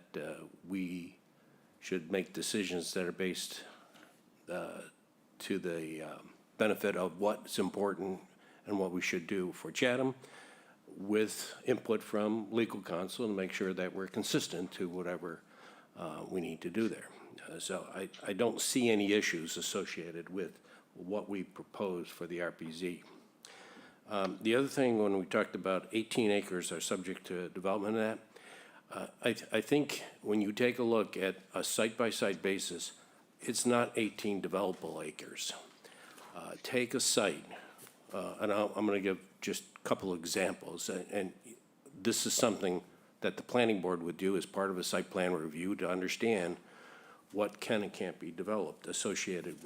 Speaker 3: we should make decisions that are based to the benefit of what's important and what we should do for Chatham, with input from legal counsel to make sure that we're consistent to whatever we need to do there. So I don't see any issues associated with what we propose for the RPZ. The other thing, when we talked about 18 acres are subject to development of that, I think when you take a look at a site-by-site basis, it's not 18 developable acres. Take a site, and I'm going to give just a couple examples, and this is something that the planning board would do as part of a site plan review to understand what can and can't be developed associated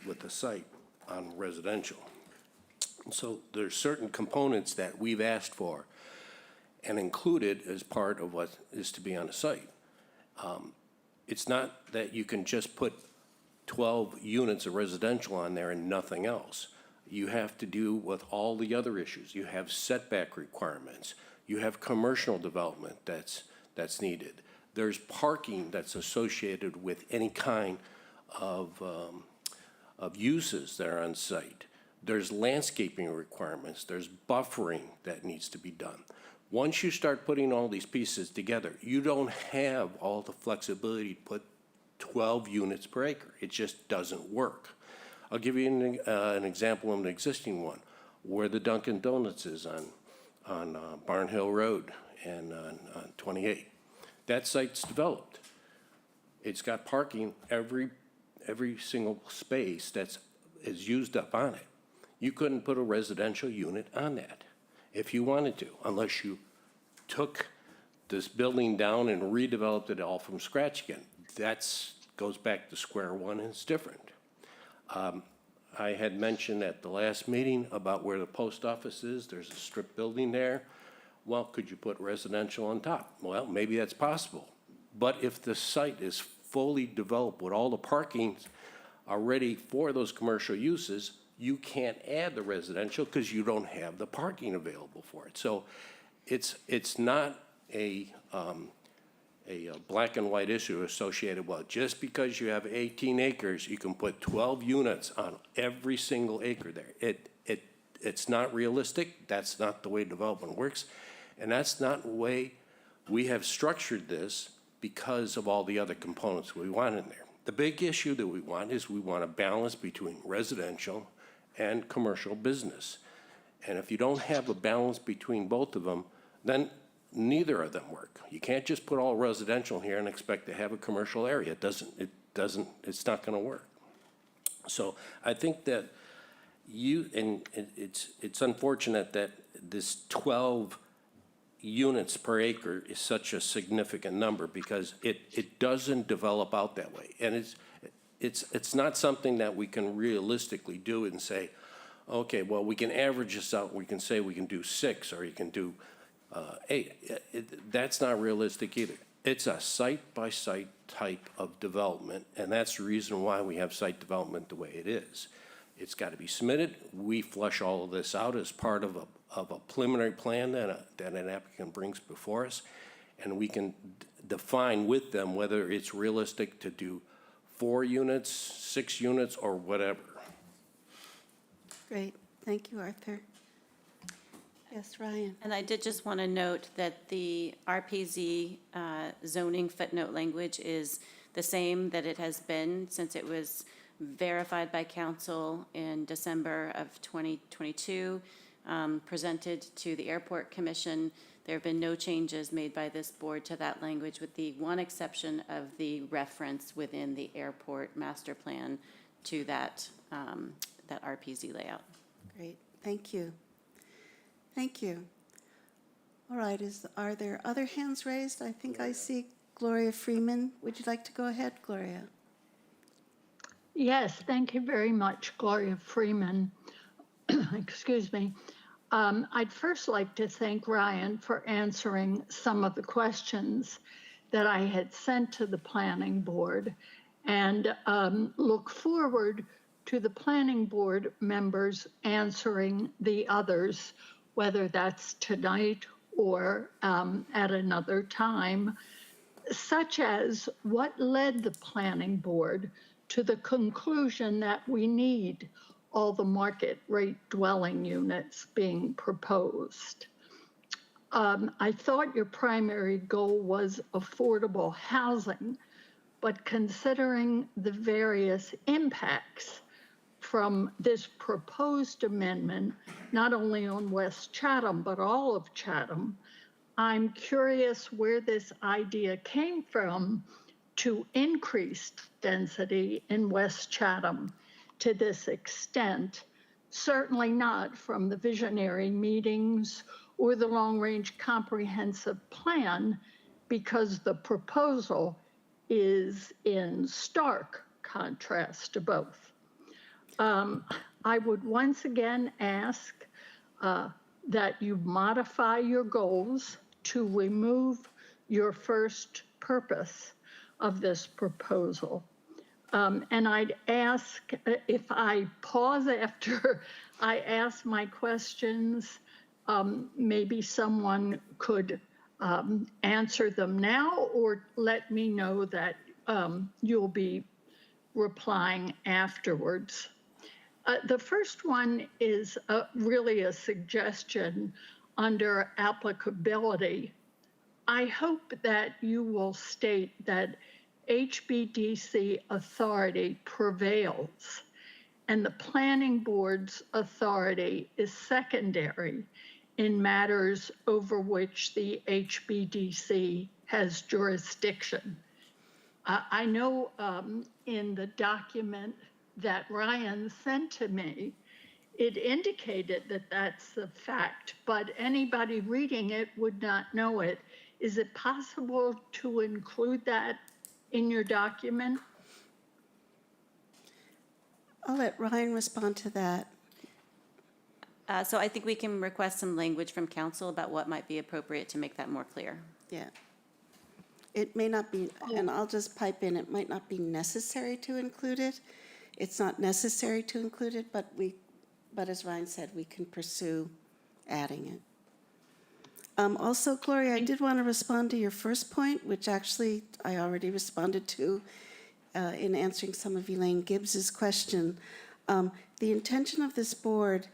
Speaker 3: with the site on residential. So there's certain components that we've asked for and included as part of what is to be on a site. It's not that you can just put 12 units of residential on there and nothing else. You have to do with all the other issues. You have setback requirements. You have commercial development that's needed. There's parking that's associated with any kind of uses that are on site. There's landscaping requirements. There's buffering that needs to be done. Once you start putting all these pieces together, you don't have all the flexibility to put 12 units per acre. It just doesn't work. I'll give you an example of an existing one, where the Dunkin' Donuts is on Barn Hill Road and on 28. That site's developed. It's got parking every single space is used up on it. You couldn't put a residential unit on that if you wanted to, unless you took this building down and redeveloped it all from scratch again. That goes back to square one, and it's different. I had mentioned at the last meeting about where the post office is. There's a strip building there. Well, could you put residential on top? Well, maybe that's possible. But if the site is fully developed with all the parking already for those commercial uses, you can't add the residential because you don't have the parking available for it. So it's not a black and white issue associated, well, just because you have 18 acres, you can put 12 units on every single acre there. It's not realistic. That's not the way development works. And that's not the way we have structured this because of all the other components we want in there. The big issue that we want is we want a balance between residential and commercial business. And if you don't have a balance between both of them, then neither of them work. You can't just put all residential here and expect to have a commercial area. It's not going to work. So I think that it's unfortunate that this 12 units per acre is such a significant number, because it doesn't develop out that way. And it's not something that we can realistically do and say, okay, well, we can average this out. We can say we can do 6, or you can do 8. That's not realistic either. It's a site-by-site type of development, and that's the reason why we have site development the way it is. It's got to be submitted. We flush all of this out as part of a preliminary plan that an applicant brings before us, and we can define with them whether it's realistic to do 4 units, 6 units, or whatever.
Speaker 1: Great, thank you, Arthur. Yes, Ryan?
Speaker 6: And I did just want to note that the RPZ zoning footnote language is the same that it has been since it was verified by council in December of 2022, presented to the Airport Commission. There have been no changes made by this board to that language, with the one exception of the reference within the airport master plan to that, that RPZ layout.
Speaker 1: Great, thank you. Thank you. All right, are there other hands raised? I think I see Gloria Freeman. Would you like to go ahead, Gloria?
Speaker 11: Yes, thank you very much, Gloria Freeman. Excuse me. I'd first like to thank Ryan for answering some of the questions that I had sent to the planning board, and look forward to the planning board members answering the others, whether that's tonight or at another time, such as what led the planning board to the conclusion that we need all the market rate dwelling units being proposed. I thought your primary goal was affordable housing, but considering the various impacts from this proposed amendment, not only on West Chatham, but all of Chatham, I'm curious where this idea came from to increase density in West Chatham to this extent, certainly not from the visionary meetings or the long-range comprehensive plan, because the proposal is in stark contrast to both. I would once again ask that you modify your goals to remove your first purpose of this proposal. And I'd ask, if I pause after I ask my questions, maybe someone could answer them now, or let me know that you'll be replying afterwards. The first one is really a suggestion under applicability. I hope that you will state that HBDC authority prevails and the planning board's authority is secondary in matters over which the HBDC has jurisdiction. I know in the document that Ryan sent to me, it indicated that that's the fact, but anybody reading it would not know it. Is it possible to include that in your document?
Speaker 1: I'll let Ryan respond to that.
Speaker 6: So I think we can request some language from council about what might be appropriate to make that more clear.
Speaker 1: Yeah. It may not be, and I'll just pipe in, it might not be necessary to include it. It's not necessary to include it, but as Ryan said, we can pursue adding it. Also, Gloria, I did want to respond to your first point, which actually I already responded to in answering some of Elaine Gibbs's question. The intention of this board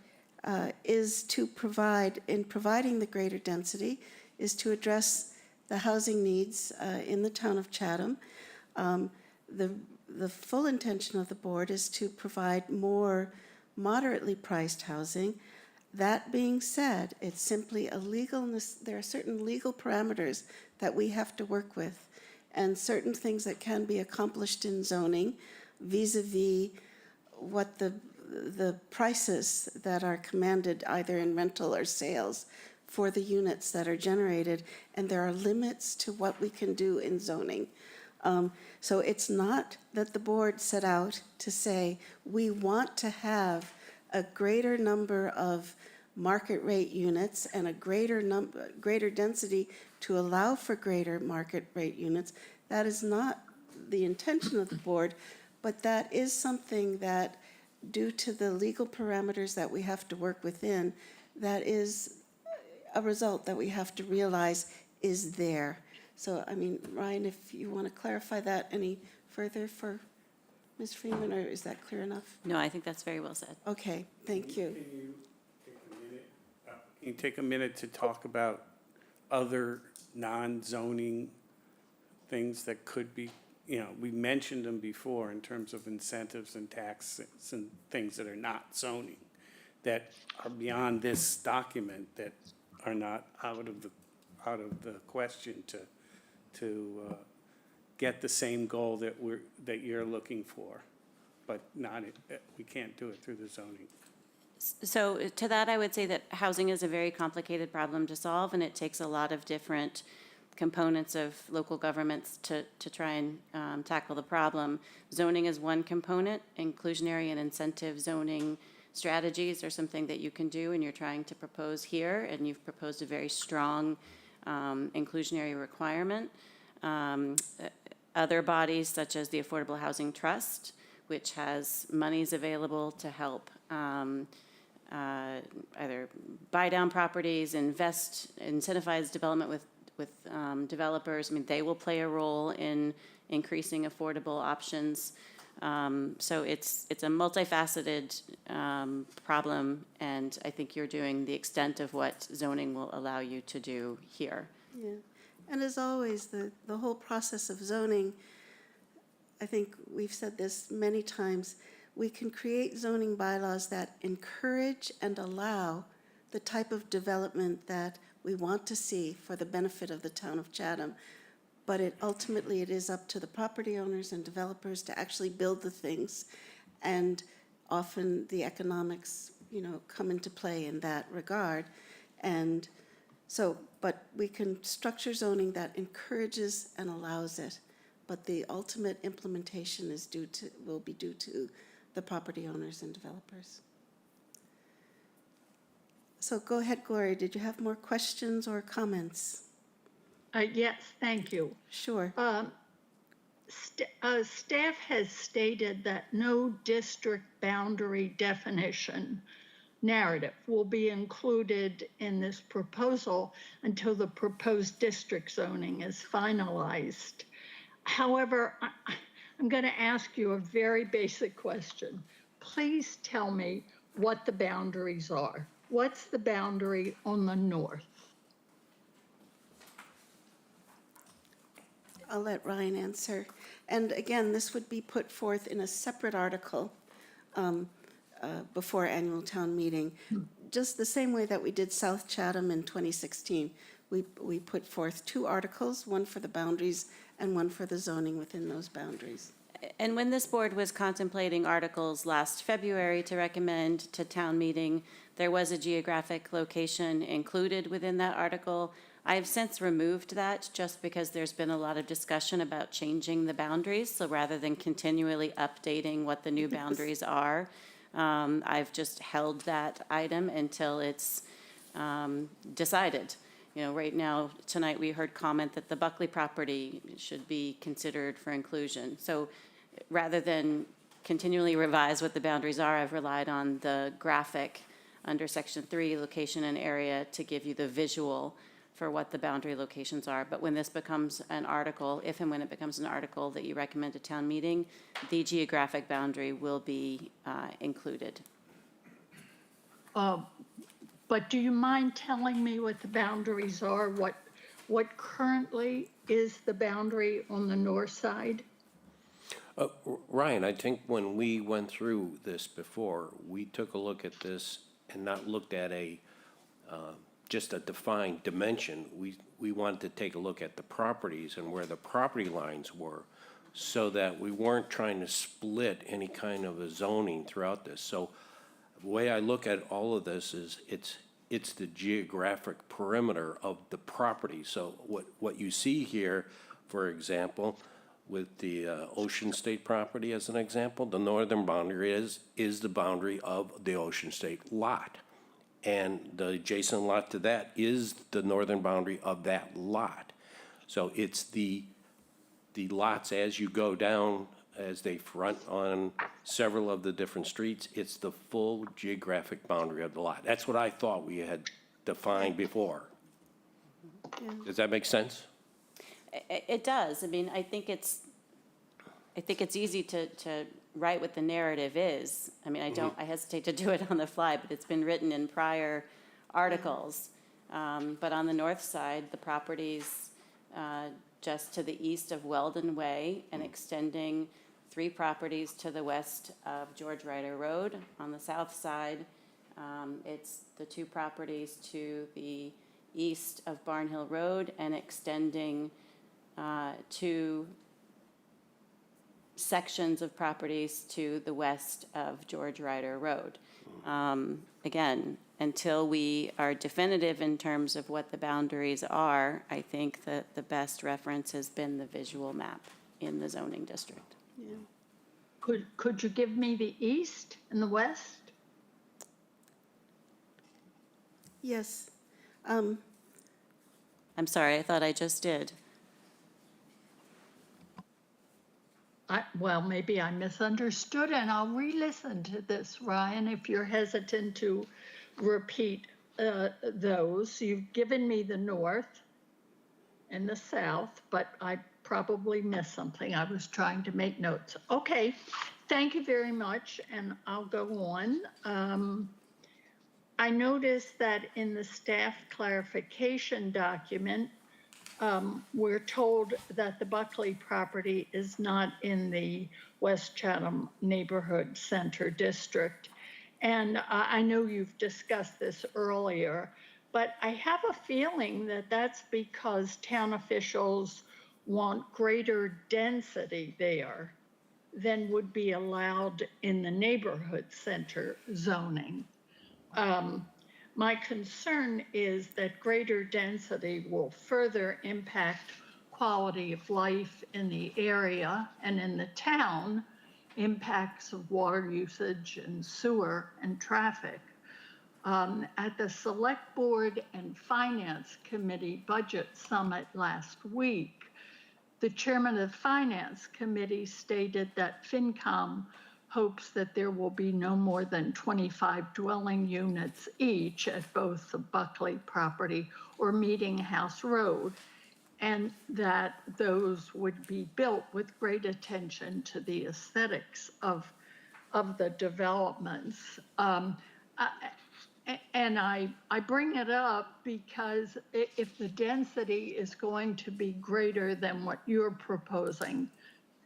Speaker 1: is to provide, in providing the greater density, is to address the housing needs in the town of Chatham. The full intention of the board is to provide more moderately priced housing. That being said, it's simply a legalness, there are certain legal parameters that we have to work with, and certain things that can be accomplished in zoning vis-a-vis what the prices that are commanded either in rental or sales for the units that are generated, and there are limits to what we can do in zoning. So it's not that the board set out to say, we want to have a greater number of market rate units and a greater density to allow for greater market rate units. That is not the intention of the board, but that is something that, due to the legal parameters that we have to work within, that is a result that we have to realize is there. So, I mean, Ryan, if you want to clarify that any further for Ms. Freeman, or is that clear enough?
Speaker 6: No, I think that's very well said.
Speaker 1: Okay, thank you.
Speaker 8: Can you take a minute to talk about other non-zoning things that could be, we mentioned them before in terms of incentives and taxes and things that are not zoning, that are beyond this document, that are not out of the question to get the same goal that you're looking for, but we can't do it through the zoning.
Speaker 6: So to that, I would say that housing is a very complicated problem to solve, and it takes a lot of different components of local governments to try and tackle the problem. Zoning is one component. Inclusionary and incentive zoning strategies are something that you can do, and you're trying to propose here, and you've proposed a very strong inclusionary requirement. Other bodies, such as the Affordable Housing Trust, which has monies available to help either buy down properties, incentivize development with developers. I mean, they will play a role in increasing affordable options. So it's a multifaceted problem, and I think you're doing the extent of what zoning will allow you to do here.
Speaker 1: Yeah, and as always, the whole process of zoning, I think we've said this many times, we can create zoning bylaws that encourage and allow the type of development that we want to see for the benefit of the town of Chatham. But ultimately, it is up to the property owners and developers to actually build the things. And often the economics, come into play in that regard. And so, but we can structure zoning that encourages and allows it. But the ultimate implementation will be due to the property owners and developers. So go ahead, Gloria. Did you have more questions or comments?
Speaker 11: Yes, thank you.
Speaker 1: Sure.
Speaker 11: Staff has stated that no district boundary definition narrative will be included in this proposal until the proposed district zoning is finalized. However, I'm going to ask you a very basic question. Please tell me what the boundaries are. What's the boundary on the north?
Speaker 1: I'll let Ryan answer. And again, this would be put forth in a separate article before annual town meeting. Just the same way that we did South Chatham in 2016. We put forth 2 articles, one for the boundaries and one for the zoning within those boundaries.
Speaker 6: And when this board was contemplating articles last February to recommend to town meeting, there was a geographic location included within that article. I have since removed that just because there's been a lot of discussion about changing the boundaries. So rather than continually updating what the new boundaries are, I've just held that item until it's decided. Right now, tonight we heard comment that the Buckley property should be considered for inclusion. So rather than continually revise what the boundaries are, I've relied on the graphic under Section 3, location and area, to give you the visual for what the boundary locations are. But when this becomes an article, if and when it becomes an article that you recommend at town meeting, the geographic boundary will be included.
Speaker 11: But do you mind telling me what the boundaries are? What currently is the boundary on the north side?
Speaker 3: Ryan, I think when we went through this before, we took a look at this and not looked at just a defined dimension. We wanted to take a look at the properties and where the property lines were, so that we weren't trying to split any kind of a zoning throughout this. So the way I look at all of this is it's the geographic perimeter of the property. So what you see here, for example, with the Ocean State property as an example, the northern boundary is the boundary of the Ocean State lot. And the adjacent lot to that is the northern boundary of that lot. So it's the lots as you go down, as they front on several of the different streets, it's the full geographic boundary of the lot. That's what I thought we had defined before.
Speaker 1: Yeah.
Speaker 3: Does that make sense?
Speaker 6: It does. I mean, I think it's easy to write what the narrative is. I mean, I hesitate to do it on the fly, but it's been written in prior articles. But on the north side, the properties just to the east of Weldon Way and extending 3 properties to the west of George Ryder Road. On the south side, it's the 2 properties to the east of Barnhill Road and extending 2 sections of properties to the west of George Ryder Road. Again, until we are definitive in terms of what the boundaries are, I think that the best reference has been the visual map in the zoning district.
Speaker 1: Yeah.
Speaker 11: Could you give me the east and the west?
Speaker 1: Yes.
Speaker 6: I'm sorry, I thought I just did.
Speaker 11: Well, maybe I misunderstood, and I'll re-listen to this, Ryan, if you're hesitant to repeat those. You've given me the north and the south, but I probably missed something. I was trying to make notes. Okay, thank you very much, and I'll go on. I noticed that in the staff clarification document, we're told that the Buckley property is not in the West Chatham Neighborhood Center District. And I know you've discussed this earlier, but I have a feeling that that's because town officials want greater density there than would be allowed in the neighborhood center zoning. My concern is that greater density will further impact quality of life in the area and in the town, impacts of water usage and sewer and traffic. At the Select Board and Finance Committee Budget Summit last week, the chairman of the Finance Committee stated that FinCom hopes that there will be no more than 25 dwelling units each at both the Buckley property or Meeting House Road, and that those would be built with great attention to the aesthetics of the developments. And I bring it up because if the density is going to be greater than what you're proposing,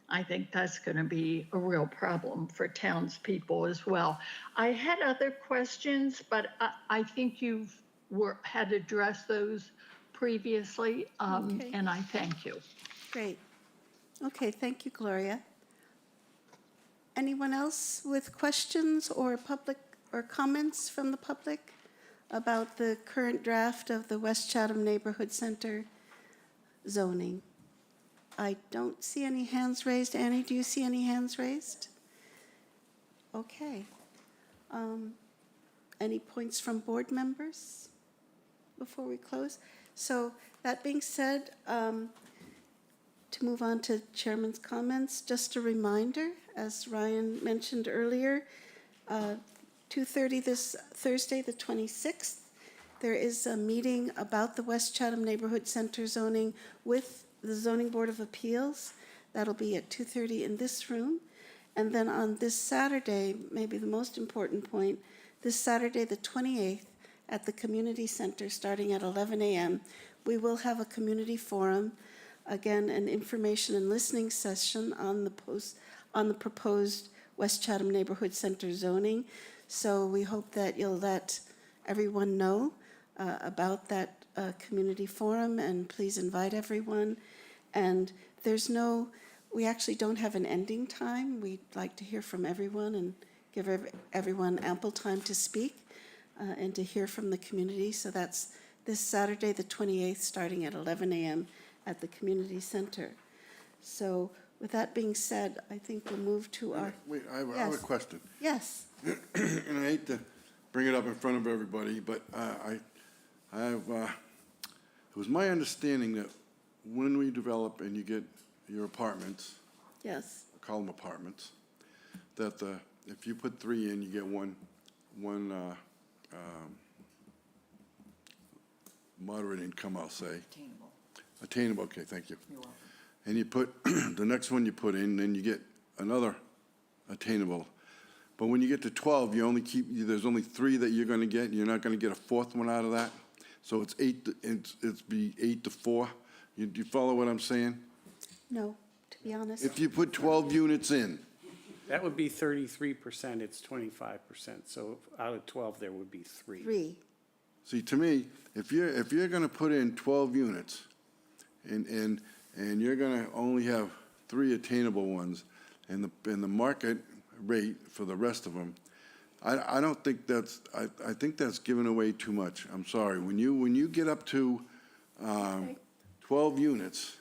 Speaker 11: I think that's going to be a real problem for townspeople as well. I had other questions, but I think had addressed those previously,
Speaker 1: Okay.
Speaker 11: and I thank you.
Speaker 1: Great. Okay, thank you, Gloria. Anyone else with questions or comments from the public about the current draft of the West Chatham Neighborhood Center zoning? I don't see any hands raised. Annie, do you see any hands raised? Okay. Any points from board members before we close? So that being said, to move on to chairman's comments, just a reminder, as Ryan mentioned earlier, 2:30 this Thursday, the 26th, there is a meeting about the West Chatham Neighborhood Center zoning with the Zoning Board of Appeals. That'll be at 2:30 in this room. And then on this Saturday, maybe the most important point, this Saturday, the 28th, at the Community Center, starting at 11 a.m., we will have a community forum, again, an information and listening session on the proposed West Chatham Neighborhood Center zoning. So we hope that you'll let everyone know about that community forum, and please invite everyone. And we actually don't have an ending time. We'd like to hear from everyone and give everyone ample time to speak and to hear from the community. So that's this Saturday, the 28th, starting at 11 a.m. at the community center. So with that being said, I think we'll move to our...
Speaker 2: Wait, I have a question.
Speaker 1: Yes.
Speaker 2: And I hate to bring it up in front of everybody, but it was my understanding that when we develop and you get your apartments,
Speaker 1: Yes.
Speaker 2: call them apartments, that if you put 3 in, you get one moderate income, I'll say. Attainable, okay, thank you. And you put, the next one you put in, then you get another attainable. But when you get to 12, you only keep, there's only 3 that you're gonna get, and you're not gonna get a 4th one out of that? So it's 8, it's be 8 to 4? You follow what I'm saying?
Speaker 1: No, to be honest.
Speaker 2: If you put 12 units in,
Speaker 8: That would be 33%, it's 25%, so out of 12, there would be 3.
Speaker 1: 3.
Speaker 2: see, to me, if you're gonna put in 12 units, and you're gonna only have 3 attainable ones, and the market rate for the rest of them, I don't think that's, I think that's giving away too much. I'm sorry. When you get up to 12 units,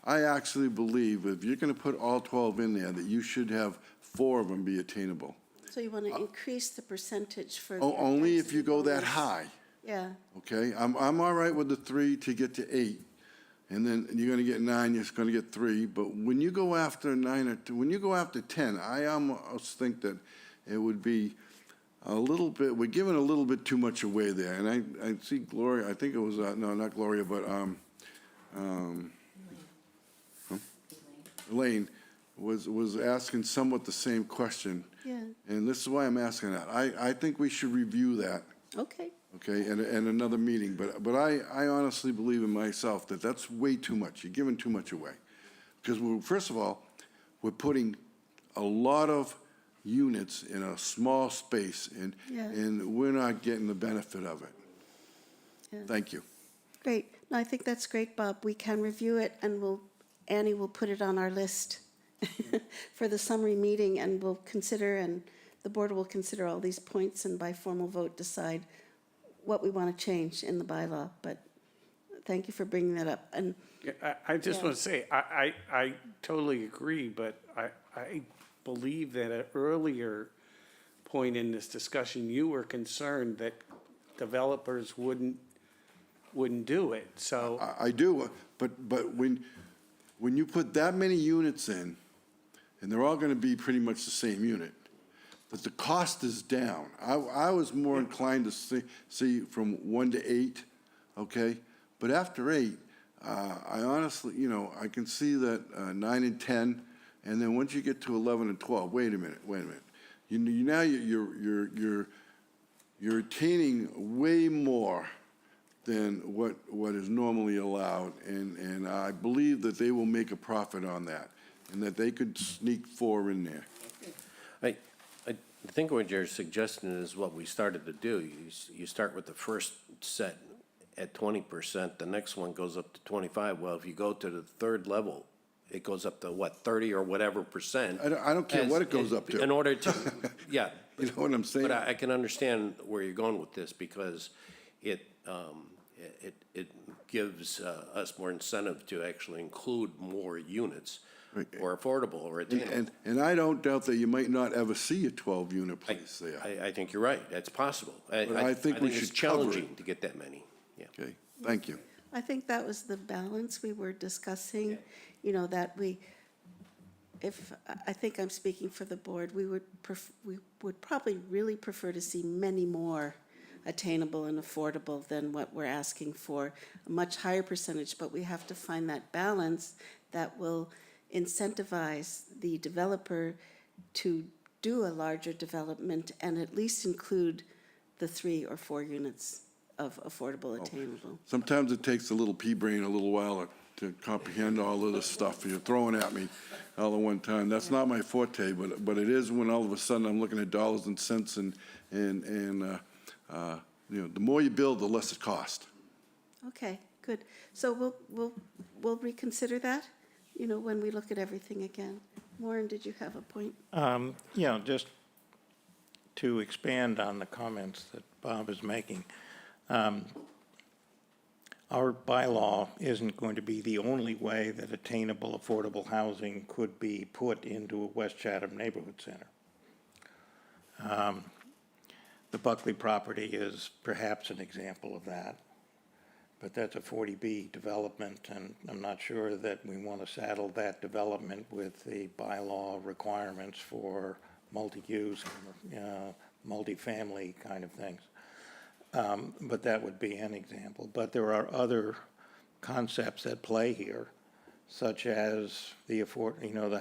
Speaker 2: I actually believe if you're gonna put all 12 in there, that you should have 4 of them be attainable.
Speaker 1: So you want to increase the percentage for. the
Speaker 2: Only if you go that
Speaker 1: bonus.
Speaker 2: high,
Speaker 1: Yeah,
Speaker 2: okay? I'm all right with the 3 to get to 8, and then you're gonna get 9, you're gonna get 3, but when you go after 9, when you go after 10, I almost think that it would be a little bit, we're giving a little bit too much away there, and I see Gloria, I think it was, no, not Gloria, but, Elaine was asking somewhat the same question,
Speaker 1: yeah,
Speaker 2: and this is why I'm asking that. I think we should review that,
Speaker 1: okay.
Speaker 2: okay, in another meeting, but I honestly believe in myself that that's way too much. You're giving too much away. Because first of all, we're putting a lot of units in a small space,
Speaker 1: Yeah.
Speaker 2: and we're not getting the benefit of it.
Speaker 1: Yeah.
Speaker 2: Thank you.
Speaker 1: Great. No, I think that's great, Bob. We can review it, and Annie will put it on our list for the summary meeting, and we'll consider, and the board will consider all these points, and by formal vote decide what we want to change in the bylaw. But thank you for bringing that up. And
Speaker 8: Yeah, I just
Speaker 1: Yeah.
Speaker 8: want to say, I totally agree, but I believe that at an earlier point in this discussion, you were concerned that developers wouldn't do it, so.
Speaker 2: I do, but when you put that many units in, and they're all going to be pretty much the same unit, but the cost is down. I was more inclined to see from 1 to 8, okay? But after 8, I honestly, I can see that 9 and 10, and then once you get to 11 and 12, wait a minute. Now you're attaining way more than what is normally allowed, and I believe that they will make a profit on that, and that they could sneak 4 in there.
Speaker 3: I think what you're suggesting is what we started to do. You start with the first set at 20%, the next one goes up to 25. Well, if you go to the 3rd level, it goes up to what, 30 or whatever percent?
Speaker 2: I don't care what it goes up to.
Speaker 3: In order to, yeah.
Speaker 2: You know what I'm saying?
Speaker 3: But I can understand where you're going with this, because it gives us more incentive to actually include more units, or affordable, or attainable.
Speaker 2: And I don't doubt that you might not ever see a 12-unit place there.
Speaker 3: I think you're right, that's possible.
Speaker 2: I think we
Speaker 3: it's
Speaker 2: should cover it.
Speaker 3: challenging to get that many, yeah.
Speaker 2: Okay, thank you.
Speaker 1: I think that was the balance we were discussing, that I think I'm speaking for the board, we would probably really prefer to see many more attainable and affordable than what we're asking for, a much higher percentage, but we have to find that balance that will incentivize the developer to do a larger development and at least include the 3 or 4 units of affordable attainable.
Speaker 2: Sometimes it takes a little pea brain a little while to comprehend all of this stuff you're throwing at me all at one time. That's not my forte, but it is when all of a sudden I'm looking at dollars and cents, and the more you build, the less it costs.
Speaker 1: Okay, good. So we'll reconsider that, when we look at everything again. Warren, did you have a point?
Speaker 4: Just to expand on the comments that Bob is making, our bylaw isn't going to be the only way that attainable, affordable housing could be put into a West Chatham neighborhood center. The Buckley property is perhaps an example of that, but that's a 40B development, and I'm not sure that we want to saddle that development with the bylaw requirements for multi-use, multifamily kind of things. But that would be an example. But there are other concepts at play here, such as the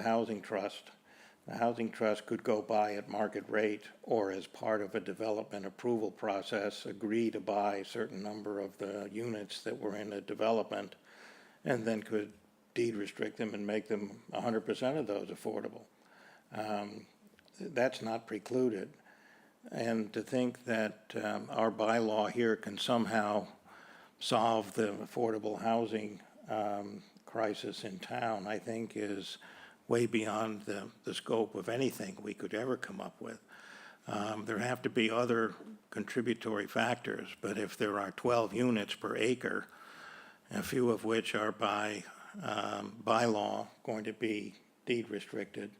Speaker 4: housing trust. The housing trust could go buy at market rate, or as part of a development approval process, agree to buy a certain number of the units that were in the development, and then could deed restrict them and make them 100% of those affordable. That's not precluded. And to think that our bylaw here can somehow solve the affordable housing crisis in town, I think is way beyond the scope of anything we could ever come up with. There have to be other contributory factors, but if there are 12 units per acre, a few of which are by law going to be deed restricted,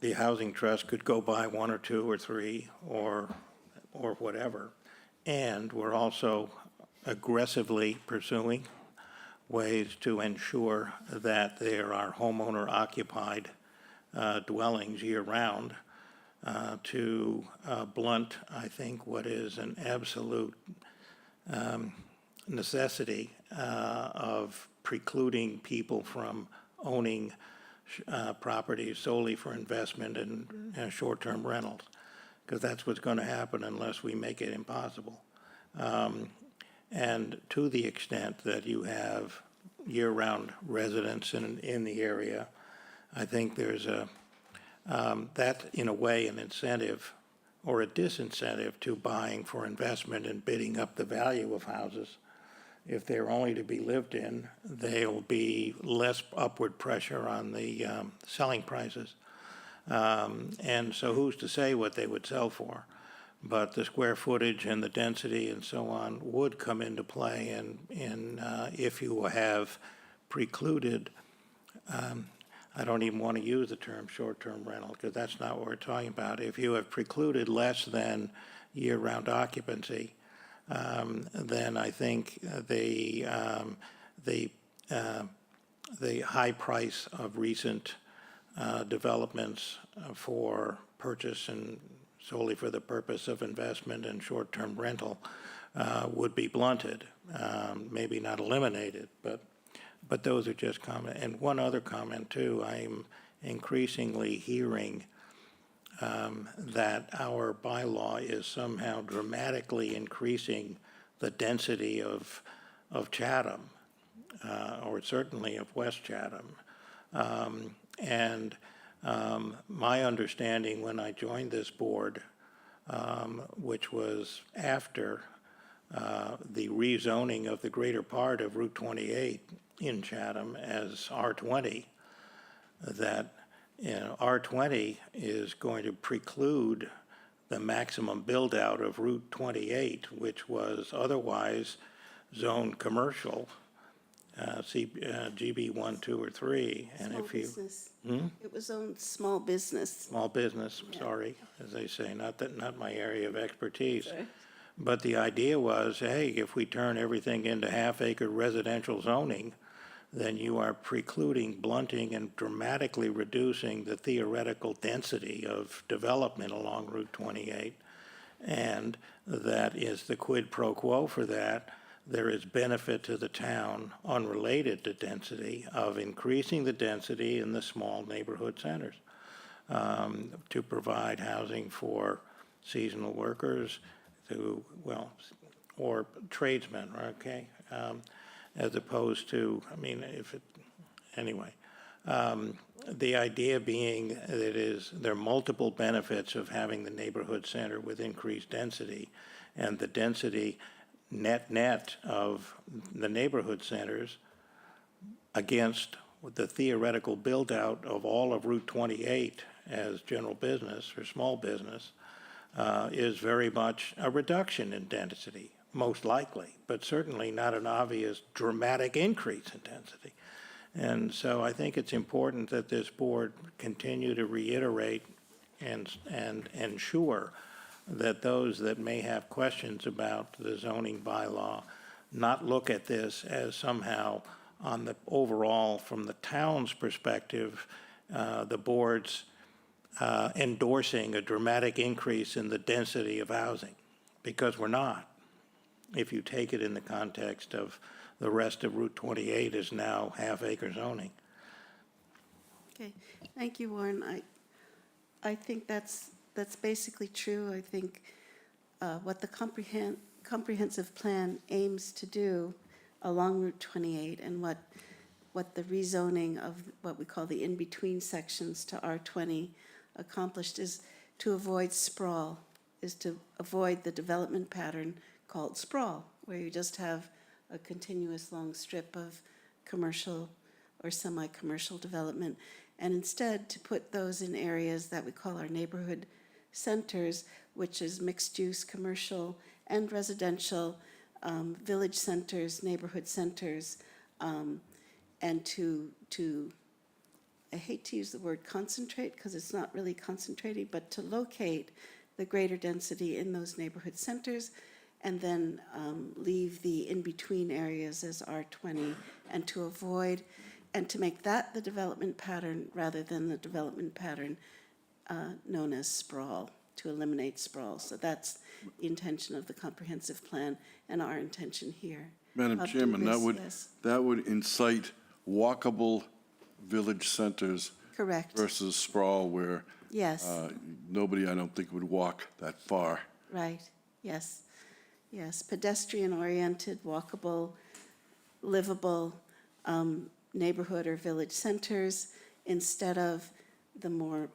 Speaker 4: the housing trust could go buy 1 or 2 or 3 or whatever. And we're also aggressively pursuing ways to ensure that there are homeowner-occupied dwellings year-round to blunt, I think, what is an absolute necessity of precluding people from owning properties solely for investment and short-term rentals, because that's what's going to happen unless we make it impossible. And to the extent that you have year-round residents in the area, I think there's that, in a way, an incentive or a disincentive to buying for investment and bidding up the value of houses. If they're only to be lived in, there'll be less upward pressure on the selling prices. And so who's to say what they would sell for? But the square footage and the density and so on would come into play, and if you have precluded, I don't even want to use the term short-term rental, because that's not what we're talking about. If you have precluded less than year-round occupancy, then I think the high price of recent developments for purchase and solely for the purpose of investment and short-term rental would be blunted, maybe not eliminated, but those are just comments. And one other comment too, I'm increasingly hearing that our bylaw is somehow dramatically increasing the density of Chatham, or certainly of West Chatham. My understanding when I joined this board, which was after the rezoning of the greater part of Route 28 in Chatham as R20, that R20 is going to preclude the maximum build-out of Route 28, which was otherwise zoned commercial, GB 1, 2, or 3. And
Speaker 1: Small
Speaker 4: if you
Speaker 1: business. It was owned small business.
Speaker 4: small business, sorry, as they say, not my area of expertise. Okay. But the idea was, hey, if we turn everything into half-acre residential zoning, then you are precluding, blunting, and dramatically reducing the theoretical density of development along Route 28. And that is the quid pro quo for that. There is benefit to the town unrelated to density of increasing the density in the small neighborhood centers to provide housing for seasonal workers, or tradesmen, okay? As opposed to, the idea being that there are multiple benefits of having the neighborhood center with increased density, and the density net of the neighborhood centers against the theoretical build-out of all of Route 28 as general business or small business is very much a reduction in density, most likely, but certainly not an obvious dramatic increase in density. And so I think it's important that this board continue to reiterate and ensure that those that may have questions about the zoning bylaw not look at this as somehow on the overall, from the town's perspective, the board's endorsing a dramatic increase in the density of housing, because we're not. if you take it in the context of the rest of Route 28 is now half-acre zoning.
Speaker 1: Okay, thank you, Warren. I think that's basically true. I think what the comprehensive plan aims to do along Route 28 and what the rezoning of what we call the in-between sections to R20 accomplished is to avoid sprawl, is to avoid the development pattern called sprawl, where you just have a continuous long strip of commercial or semi-commercial development, and instead to put those in areas that we call our neighborhood centers, which is mixed-use commercial and residential, village centers, neighborhood centers, and to I hate to use the word concentrate because it's not really concentrating, but to locate the greater density in those neighborhood centers and then leave the in-between areas as R20 and to avoid and to make that the development pattern rather than the development pattern known as sprawl, to eliminate sprawl. So that's the intention of the comprehensive plan and our intention here.
Speaker 2: Madam
Speaker 1: Bob
Speaker 2: Chairman,
Speaker 1: Dubus, yes.
Speaker 2: that would incite walkable village centers
Speaker 1: Correct.
Speaker 2: versus sprawl where
Speaker 1: Yes.
Speaker 2: nobody, I don't think, would walk that far.
Speaker 1: Right, yes, yes, pedestrian-oriented, walkable, livable neighborhood or village centers instead of the more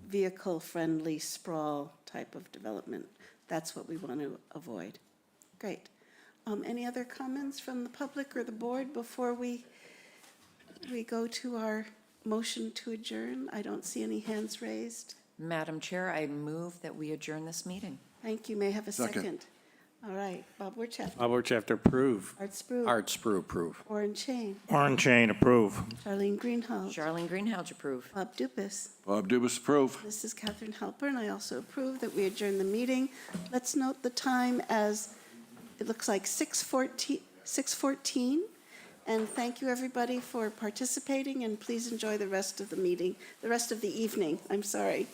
Speaker 1: vehicle-friendly sprawl type of development. That's what we want to avoid. Great. Any other comments from the public or the board before we go to our motion to adjourn? I don't see any hands raised.
Speaker 5: Madam Chair, I move that we adjourn this meeting.
Speaker 1: Thank you. May I have a
Speaker 2: Second.
Speaker 1: second? All right. Bob Wirtschafter.
Speaker 8: Bob Wirtschafter, approve.
Speaker 1: Art Spru.
Speaker 3: Art Sprue, approve.
Speaker 1: Warren Chain.
Speaker 4: Warren Chain, approve.
Speaker 1: Charlene Greenhalgh.
Speaker 5: Charlene Greenhouse, approve.
Speaker 1: Bob Dupus.
Speaker 2: Bob Dubus, approve.
Speaker 1: This is Catherine Halper, and I also approve that we adjourn the meeting. Let's note the time as, it looks like 6:14. And thank you, everybody, for participating, and please enjoy the rest of the meeting, the rest of the evening. I'm sorry.